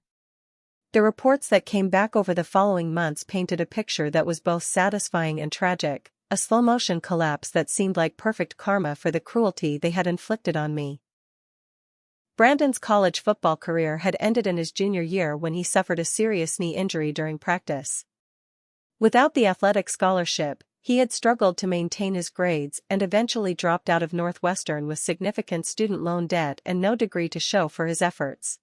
The reports that came back over the following months painted a picture that was both satisfying and tragic, a slow-motion collapse that seemed like perfect karma for the cruelty they had inflicted on me. Brandon's college football career had ended in his junior year when he suffered a serious knee injury during practice. Without the athletic scholarship, he had struggled to maintain his grades and eventually dropped out of Northwestern with significant student loan debt and no degree to show for his efforts.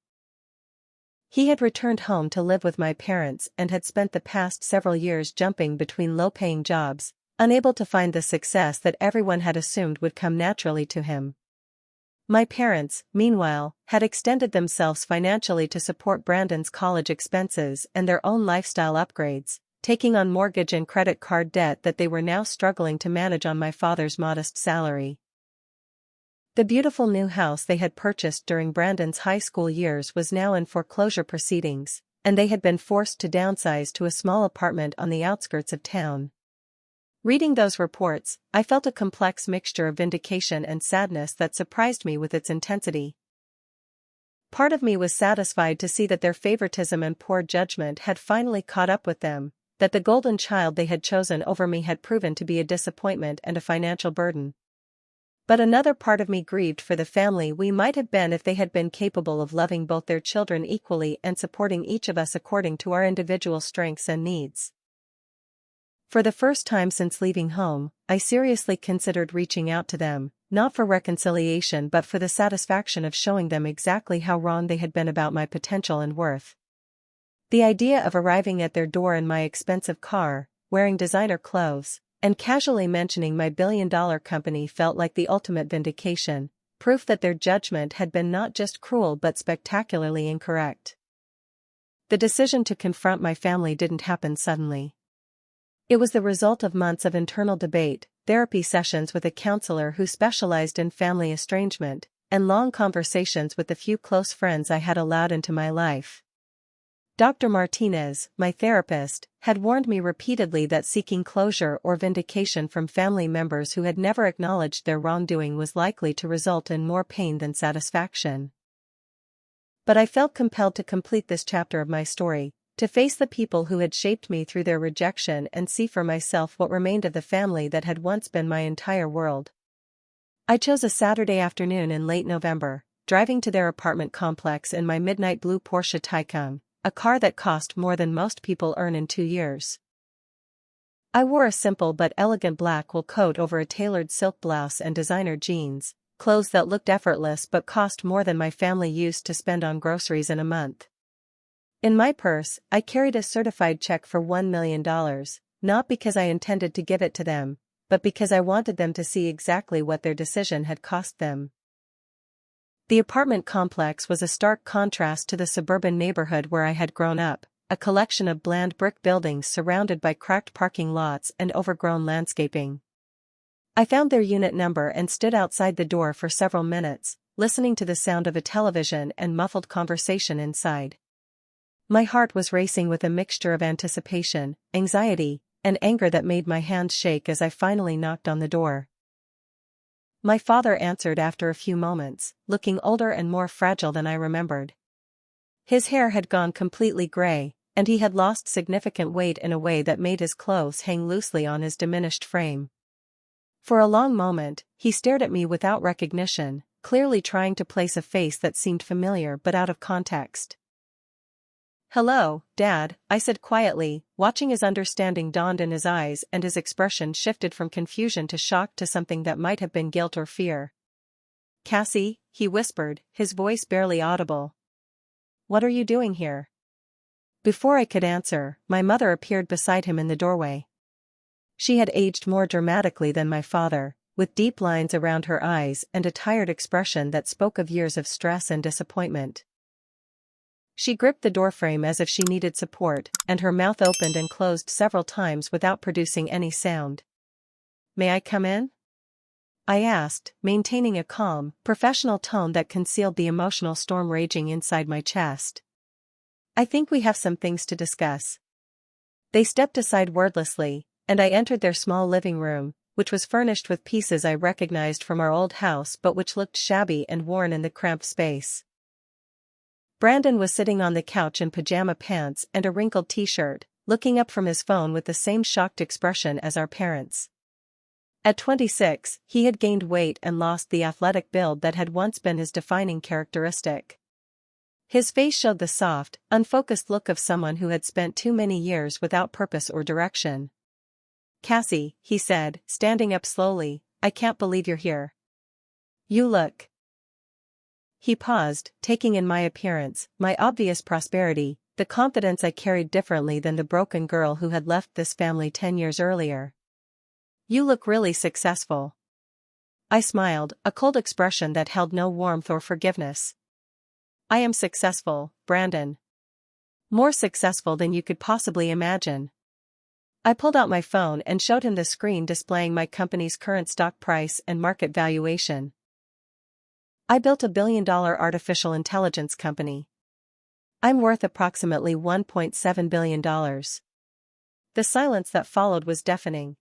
He had returned home to live with my parents and had spent the past several years jumping between low-paying jobs, unable to find the success that everyone had assumed would come naturally to him. My parents, meanwhile, had extended themselves financially to support Brandon's college expenses and their own lifestyle upgrades, taking on mortgage and credit card debt that they were now struggling to manage on my father's modest salary. The beautiful new house they had purchased during Brandon's high school years was now in foreclosure proceedings, and they had been forced to downsize to a small apartment on the outskirts of town. Reading those reports, I felt a complex mixture of vindication and sadness that surprised me with its intensity. Part of me was satisfied to see that their favoritism and poor judgment had finally caught up with them, that the golden child they had chosen over me had proven to be a disappointment and a financial burden. But another part of me grieved for the family we might have been if they had been capable of loving both their children equally and supporting each of us according to our individual strengths and needs. For the first time since leaving home, I seriously considered reaching out to them, not for reconciliation but for the satisfaction of showing them exactly how wrong they had been about my potential and worth. The idea of arriving at their door in my expensive car, wearing designer clothes, and casually mentioning my billion-dollar company felt like the ultimate vindication, proof that their judgment had been not just cruel but spectacularly incorrect. The decision to confront my family didn't happen suddenly. It was the result of months of internal debate, therapy sessions with a counselor who specialized in family estrangement, and long conversations with the few close friends I had allowed into my life. Dr. Martinez, my therapist, had warned me repeatedly that seeking closure or vindication from family members who had never acknowledged their wrongdoing was likely to result in more pain than satisfaction. But I felt compelled to complete this chapter of my story, to face the people who had shaped me through their rejection and see for myself what remained of the family that had once been my entire world. I chose a Saturday afternoon in late November, driving to their apartment complex in my midnight blue Porsche Taycan, a car that cost more than most people earn in 2 years. I wore a simple but elegant black wool coat over a tailored silk blouse and designer jeans, clothes that looked effortless but cost more than my family used to spend on groceries in a month. In my purse, I carried a certified check for $1 million, not because I intended to give it to them, but because I wanted them to see exactly what their decision had cost them. The apartment complex was a stark contrast to the suburban neighborhood where I had grown up, a collection of bland brick buildings surrounded by cracked parking lots and overgrown landscaping. I found their unit number and stood outside the door for several minutes, listening to the sound of a television and muffled conversation inside. My heart was racing with a mixture of anticipation, anxiety, and anger that made my hands shake as I finally knocked on the door. My father answered after a few moments, looking older and more fragile than I remembered. His hair had gone completely gray, and he had lost significant weight in a way that made his clothes hang loosely on his diminished frame. For a long moment, he stared at me without recognition, clearly trying to place a face that seemed familiar but out of context. "Hello, Dad," I said quietly, watching his understanding dawned in his eyes and his expression shifted from confusion to shock to something that might have been guilt or fear. "Cassie," he whispered, his voice barely audible. "What are you doing here?" Before I could answer, my mother appeared beside him in the doorway. She had aged more dramatically than my father, with deep lines around her eyes and a tired expression that spoke of years of stress and disappointment. She gripped the doorframe as if she needed support, and her mouth opened and closed several times without producing any sound. "May I come in?" I asked, maintaining a calm, professional tone that concealed the emotional storm raging inside my chest. "I think we have some things to discuss." They stepped aside wordlessly, and I entered their small living room, which was furnished with pieces I recognized from our old house but which looked shabby and worn in the cramped space. Brandon was sitting on the couch in pajama pants and a wrinkled t-shirt, looking up from his phone with the same shocked expression as our parents. At 26, he had gained weight and lost the athletic build that had once been his defining characteristic. His face showed the soft, unfocused look of someone who had spent too many years without purpose or direction. "Cassie," he said, standing up slowly, "I can't believe you're here. You look..." He paused, taking in my appearance, my obvious prosperity, the confidence I carried differently than the broken girl who had left this family 10 years earlier. "You look really successful." I smiled, a cold expression that held no warmth or forgiveness. "I am successful, Brandon. More successful than you could possibly imagine." I pulled out my phone and showed him the screen displaying my company's current stock price and market valuation. "I built a billion-dollar artificial intelligence company. I'm worth approximately $1.7 billion. The silence that followed was deafening.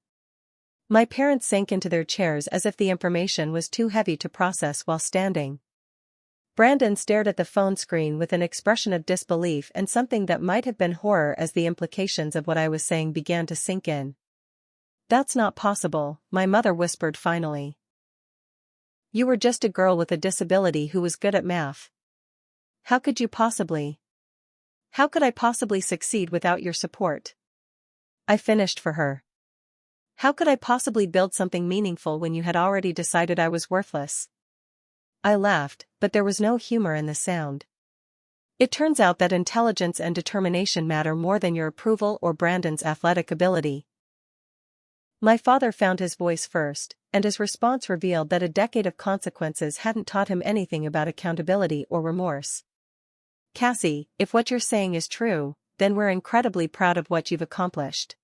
My parents sank into their chairs as if the information was too heavy to process while standing. Brandon stared at the phone screen with an expression of disbelief and something that might have been horror as the implications of what I was saying began to sink in. "That's not possible," my mother whispered finally. "You were just a girl with a disability who was good at math. How could you possibly? How could I possibly succeed without your support?" I finished for her. "How could I possibly build something meaningful when you had already decided I was worthless?" I laughed, but there was no humor in the sound. "It turns out that intelligence and determination matter more than your approval or Brandon's athletic ability." My father found his voice first, and his response revealed that a decade of consequences hadn't taught him anything about accountability or remorse. "Cassie, if what you're saying is true, then we're incredibly proud of what you've accomplished.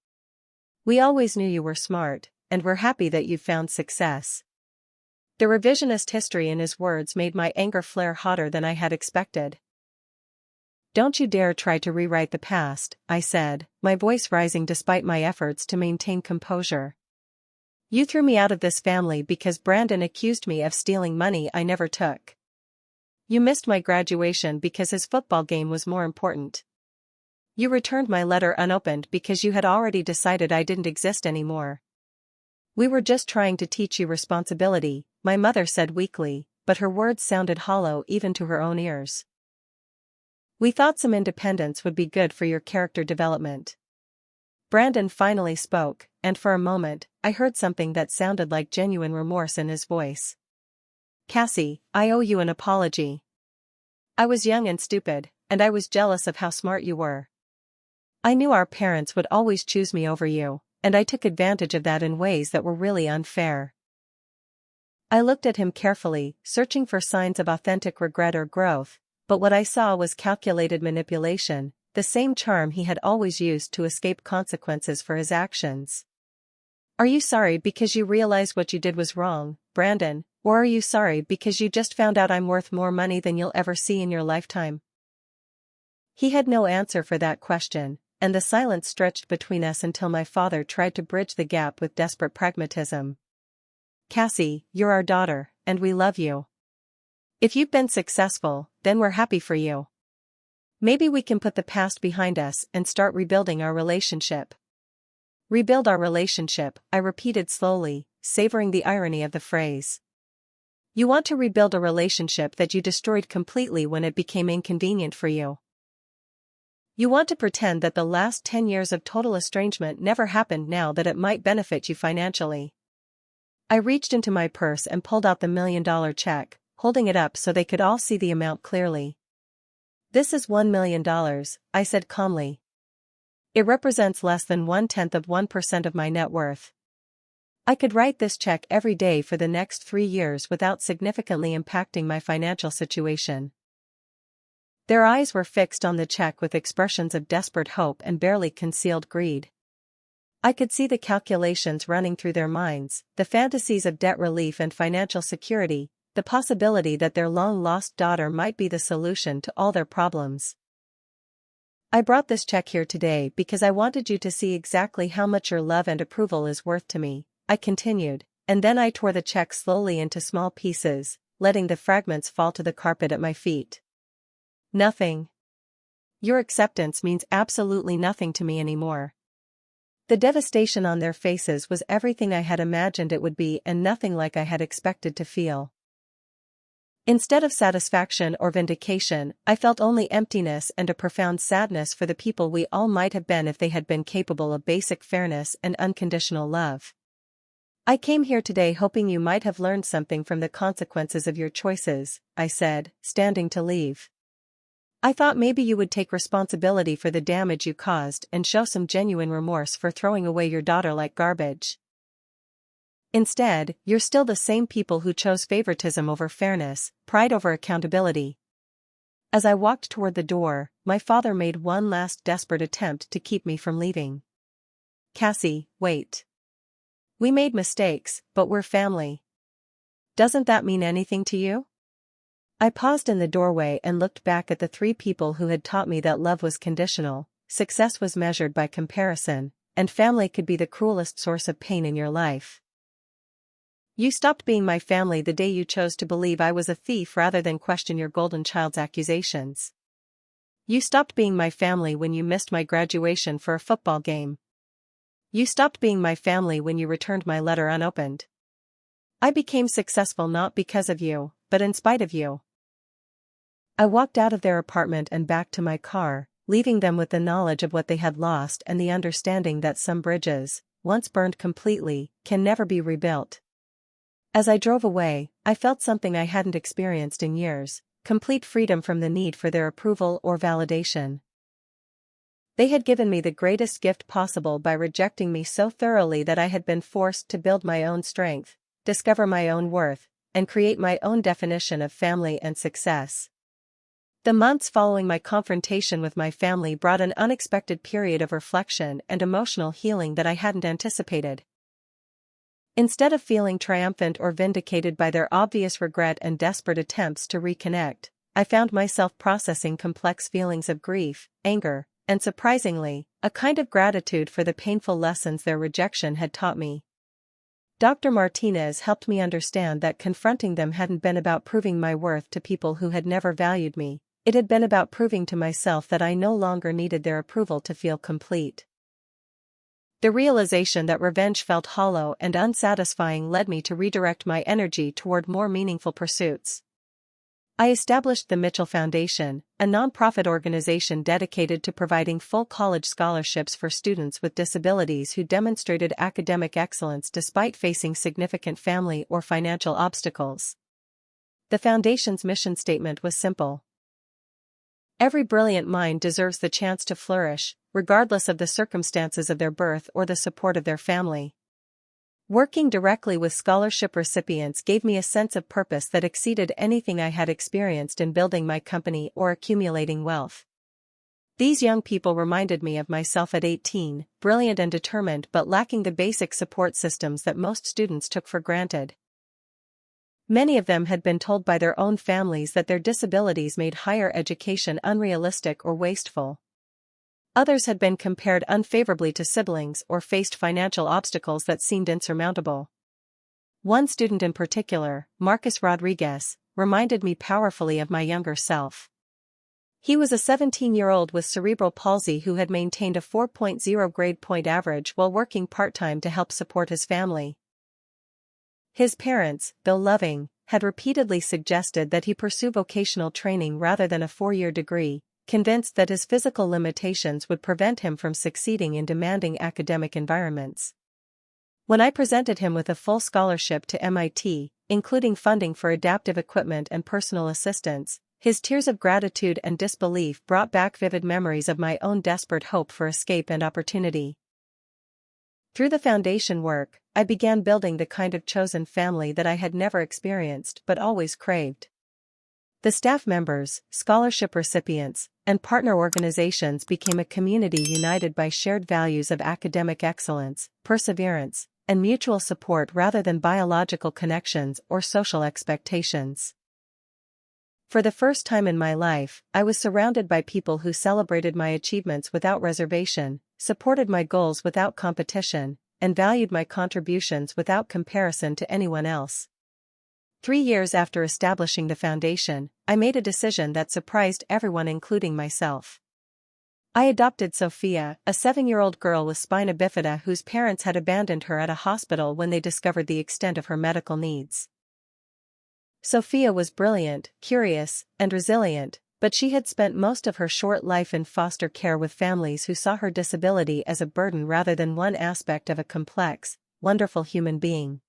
We always knew you were smart, and we're happy that you've found success." The revisionist history in his words made my anger flare hotter than I had expected. "Don't you dare try to rewrite the past," I said, my voice rising despite my efforts to maintain composure. "You threw me out of this family because Brandon accused me of stealing money I never took. You missed my graduation because his football game was more important. You returned my letter unopened because you had already decided I didn't exist anymore. We were just trying to teach you responsibility," my mother said weakly, but her words sounded hollow even to her own ears. "We thought some independence would be good for your character development." Brandon finally spoke, and for a moment, I heard something that sounded like genuine remorse in his voice. "Cassie, I owe you an apology. I was young and stupid, and I was jealous of how smart you were. I knew our parents would always choose me over you, and I took advantage of that in ways that were really unfair." I looked at him carefully, searching for signs of authentic regret or growth, but what I saw was calculated manipulation, the same charm he had always used to escape consequences for his actions. "Are you sorry because you realize what you did was wrong, Brandon, or are you sorry because you just found out I'm worth more money than you'll ever see in your lifetime?" He had no answer for that question, and the silence stretched between us until my father tried to bridge the gap with desperate pragmatism. "Cassie, you're our daughter, and we love you. If you've been successful, then we're happy for you. Maybe we can put the past behind us and start rebuilding our relationship." "Rebuild our relationship," I repeated slowly, savoring the irony of the phrase. "You want to rebuild a relationship that you destroyed completely when it became inconvenient for you. You want to pretend that the last 10 years of total estrangement never happened now that it might benefit you financially." I reached into my purse and pulled out the $1 million check, holding it up so they could all see the amount clearly. "This is $1 million, I said calmly. "It represents less than 1/10 of 1% of my net worth." I could write this check every day for the next 3 years without significantly impacting my financial situation. Their eyes were fixed on the check with expressions of desperate hope and barely concealed greed. I could see the calculations running through their minds, the fantasies of debt relief and financial security, the possibility that their long-lost daughter might be the solution to all their problems. I brought this check here today because I wanted you to see exactly how much your love and approval is worth to me, I continued, and then I tore the check slowly into small pieces, letting the fragments fall to the carpet at my feet. Nothing. Your acceptance means absolutely nothing to me anymore. The devastation on their faces was everything I had imagined it would be and nothing like I had expected to feel. Instead of satisfaction or vindication, I felt only emptiness and a profound sadness for the people we all might have been if they had been capable of basic fairness and unconditional love. I came here today hoping you might have learned something from the consequences of your choices, I said, standing to leave. I thought maybe you would take responsibility for the damage you caused and show some genuine remorse for throwing away your daughter like garbage. Instead, you're still the same people who chose favoritism over fairness, pride over accountability. As I walked toward the door, my father made one last desperate attempt to keep me from leaving. Cassie, wait. We made mistakes, but we're family. Doesn't that mean anything to you? I paused in the doorway and looked back at the 3 people who had taught me that love was conditional, success was measured by comparison, and family could be the cruelest source of pain in your life. You stopped being my family the day you chose to believe I was a thief rather than question your golden child's accusations. You stopped being my family when you missed my graduation for a football game. You stopped being my family when you returned my letter unopened. I became successful not because of you, but in spite of you. I walked out of their apartment and back to my car, leaving them with the knowledge of what they had lost and the understanding that some bridges, once burned completely, can never be rebuilt. As I drove away, I felt something I hadn't experienced in years, complete freedom from the need for their approval or validation. They had given me the greatest gift possible by rejecting me so thoroughly that I had been forced to build my own strength, discover my own worth, and create my own definition of family and success. The months following my confrontation with my family brought an unexpected period of reflection and emotional healing that I hadn't anticipated. Instead of feeling triumphant or vindicated by their obvious regret and desperate attempts to reconnect, I found myself processing complex feelings of grief, anger, and surprisingly, a kind of gratitude for the painful lessons their rejection had taught me. Dr. Martinez helped me understand that confronting them hadn't been about proving my worth to people who had never valued me, it had been about proving to myself that I no longer needed their approval to feel complete. The realization that revenge felt hollow and unsatisfying led me to redirect my energy toward more meaningful pursuits. I established the Mitchell Foundation, a nonprofit organization dedicated to providing full college scholarships for students with disabilities who demonstrated academic excellence despite facing significant family or financial obstacles. The foundation's mission statement was simple. Every brilliant mind deserves the chance to flourish, regardless of the circumstances of their birth or the support of their family. Working directly with scholarship recipients gave me a sense of purpose that exceeded anything I had experienced in building my company or accumulating wealth. These young people reminded me of myself at 18, brilliant and determined but lacking the basic support systems that most students took for granted. Many of them had been told by their own families that their disabilities made higher education unrealistic or wasteful. Others had been compared unfavorably to siblings or faced financial obstacles that seemed insurmountable. One student in particular, Marcus Rodriguez, reminded me powerfully of my younger self. He was a 17-year-old with cerebral palsy who had maintained a 4.0 grade point average while working part-time to help support his family. His parents, though loving, had repeatedly suggested that he pursue vocational training rather than a 4-year degree, convinced that his physical limitations would prevent him from succeeding in demanding academic environments. When I presented him with a full scholarship to MIT, including funding for adaptive equipment and personal assistance, his tears of gratitude and disbelief brought back vivid memories of my own desperate hope for escape and opportunity. Through the foundation work, I began building the kind of chosen family that I had never experienced but always craved. The staff members, scholarship recipients, and partner organizations became a community united by shared values of academic excellence, perseverance, and mutual support rather than biological connections or social expectations. For the first time in my life, I was surrounded by people who celebrated my achievements without reservation, supported my goals without competition, and valued my contributions without comparison to anyone else. 3 years after establishing the foundation, I made a decision that surprised everyone including myself. I adopted Sophia, a 7-year-old girl with spina bifida whose parents had abandoned her at a hospital when they discovered the extent of her medical needs. Sophia was brilliant, curious, and resilient, but she had spent most of her short life in foster care with families who saw her disability as a burden rather than one aspect of a complex, wonderful human being.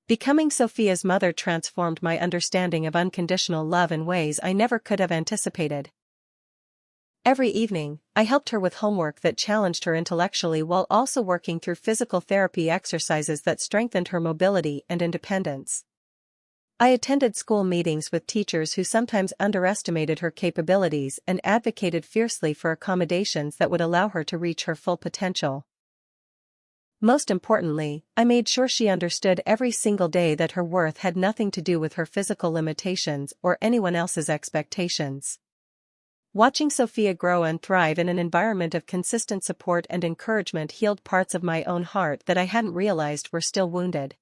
Becoming Sophia's mother transformed my understanding of unconditional love in ways I never could have anticipated. Every evening, I helped her with homework that challenged her intellectually while also working through physical therapy exercises that strengthened her mobility and independence. I attended school meetings with teachers who sometimes underestimated her capabilities and advocated fiercely for accommodations that would allow her to reach her full potential. Most importantly, I made sure she understood every single day that her worth had nothing to do with her physical limitations or anyone else's expectations. Watching Sophia grow and thrive in an environment of consistent support and encouragement healed parts of my own heart that I hadn't realized were still wounded.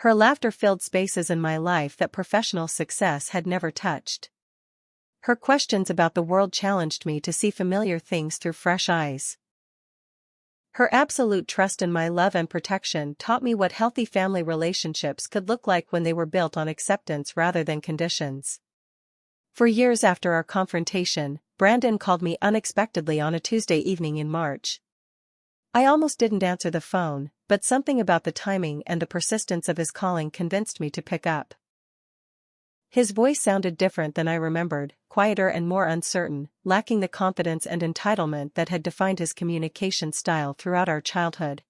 Her laughter filled spaces in my life that professional success had never touched. Her questions about the world challenged me to see familiar things through fresh eyes. Her absolute trust in my love and protection taught me what healthy family relationships could look like when they were built on acceptance rather than conditions. For years after our confrontation, Brandon called me unexpectedly on a Tuesday evening in March. I almost didn't answer the phone, but something about the timing and the persistence of his calling convinced me to pick up. His voice sounded different than I remembered, quieter and more uncertain, lacking the confidence and entitlement that had defined his communication style throughout our childhood.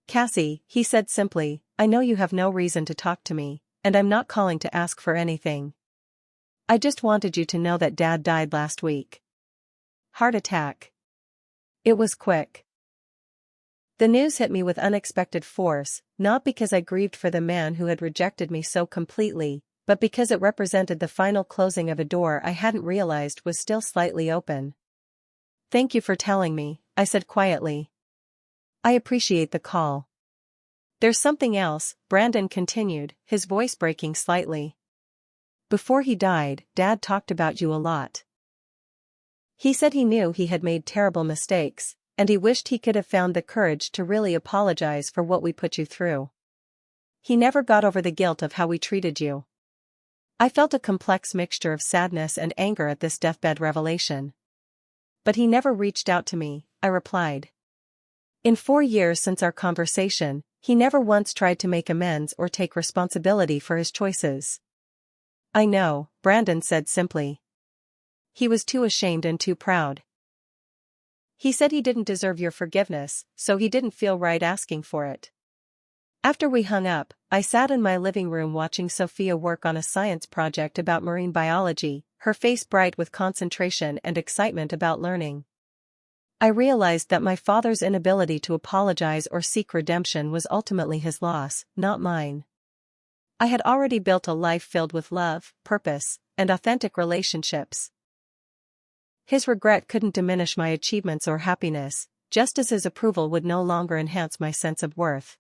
"Cassie," he said simply, "I know you have no reason to talk to me, and I'm not calling to ask for anything. I just wanted you to know that Dad died last week. Heart attack." It was quick. The news hit me with unexpected force, not because I grieved for the man who had rejected me so completely, but because it represented the final closing of a door I hadn't realized was still slightly open. "Thank you for telling me," I said quietly. "I appreciate the call." "There's something else," Brandon continued, his voice breaking slightly. "Before he died, Dad talked about you a lot. He said he knew he had made terrible mistakes, and he wished he could have found the courage to really apologize for what we put you through. He never got over the guilt of how we treated you." I felt a complex mixture of sadness and anger at this deathbed revelation. "But he never reached out to me," I replied. "In 4 years since our conversation, he never once tried to make amends or take responsibility for his choices." "I know," Brandon said simply. "He was too ashamed and too proud. He said he didn't deserve your forgiveness, so he didn't feel right asking for it." After we hung up, I sat in my living room watching Sophia work on a science project about marine biology, her face bright with concentration and excitement about learning. I realized that my father's inability to apologize or seek redemption was ultimately his loss, not mine. I had already built a life filled with love, purpose, and authentic relationships. His regret couldn't diminish my achievements or happiness, just as his approval would no longer enhance my sense of worth.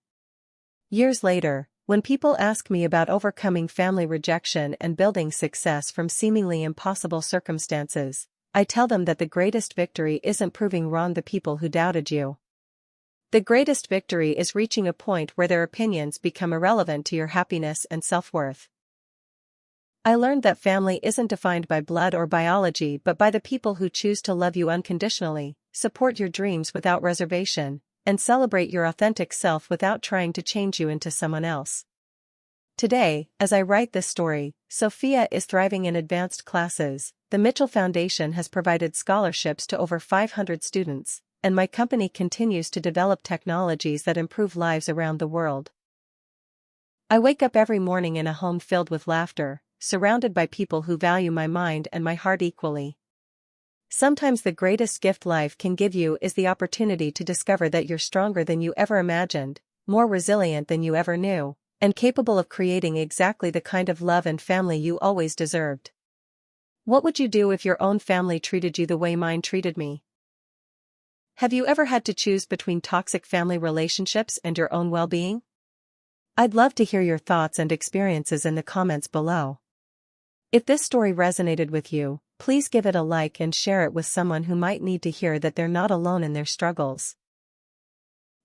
Years later, when people ask me about overcoming family rejection and building success from seemingly impossible circumstances, I tell them that the greatest victory isn't proving wrong the people who doubted you. The greatest victory is reaching a point where their opinions become irrelevant to your happiness and self-worth. I learned that family isn't defined by blood or biology but by the people who choose to love you unconditionally, support your dreams without reservation, and celebrate your authentic self without trying to change you into someone else. Today, as I write this story, Sophia is thriving in advanced classes. The Mitchell Foundation has provided scholarships to over 500 students, and my company continues to develop technologies that improve lives around the world. I wake up every morning in a home filled with laughter, surrounded by people who value my mind and my heart equally. Sometimes the greatest gift life can give you is the opportunity to discover that you're stronger than you ever imagined, more resilient than you ever knew, and capable of creating exactly the kind of love and family you always deserved. What would you do if your own family treated you the way mine treated me? Have you ever had to choose between toxic family relationships and your own well-being? I'd love to hear your thoughts and experiences in the comments below. If this story resonated with you, please give it a like and share it with someone who might need to hear that they're not alone in their struggles.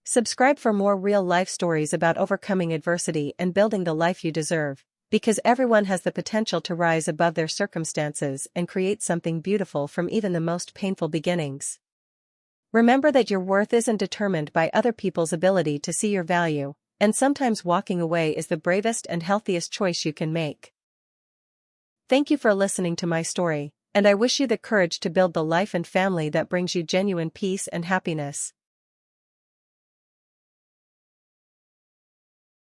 Subscribe for more real-life stories about overcoming adversity and building the life you deserve, because everyone has the potential to rise above their circumstances and create something beautiful from even the most painful beginnings. Remember that your worth isn't determined by other people's ability to see your value, and sometimes walking away is the bravest and healthiest choice you can make. Thank you for listening to my story, and I wish you the courage to build the life and family that brings you genuine peace and happiness.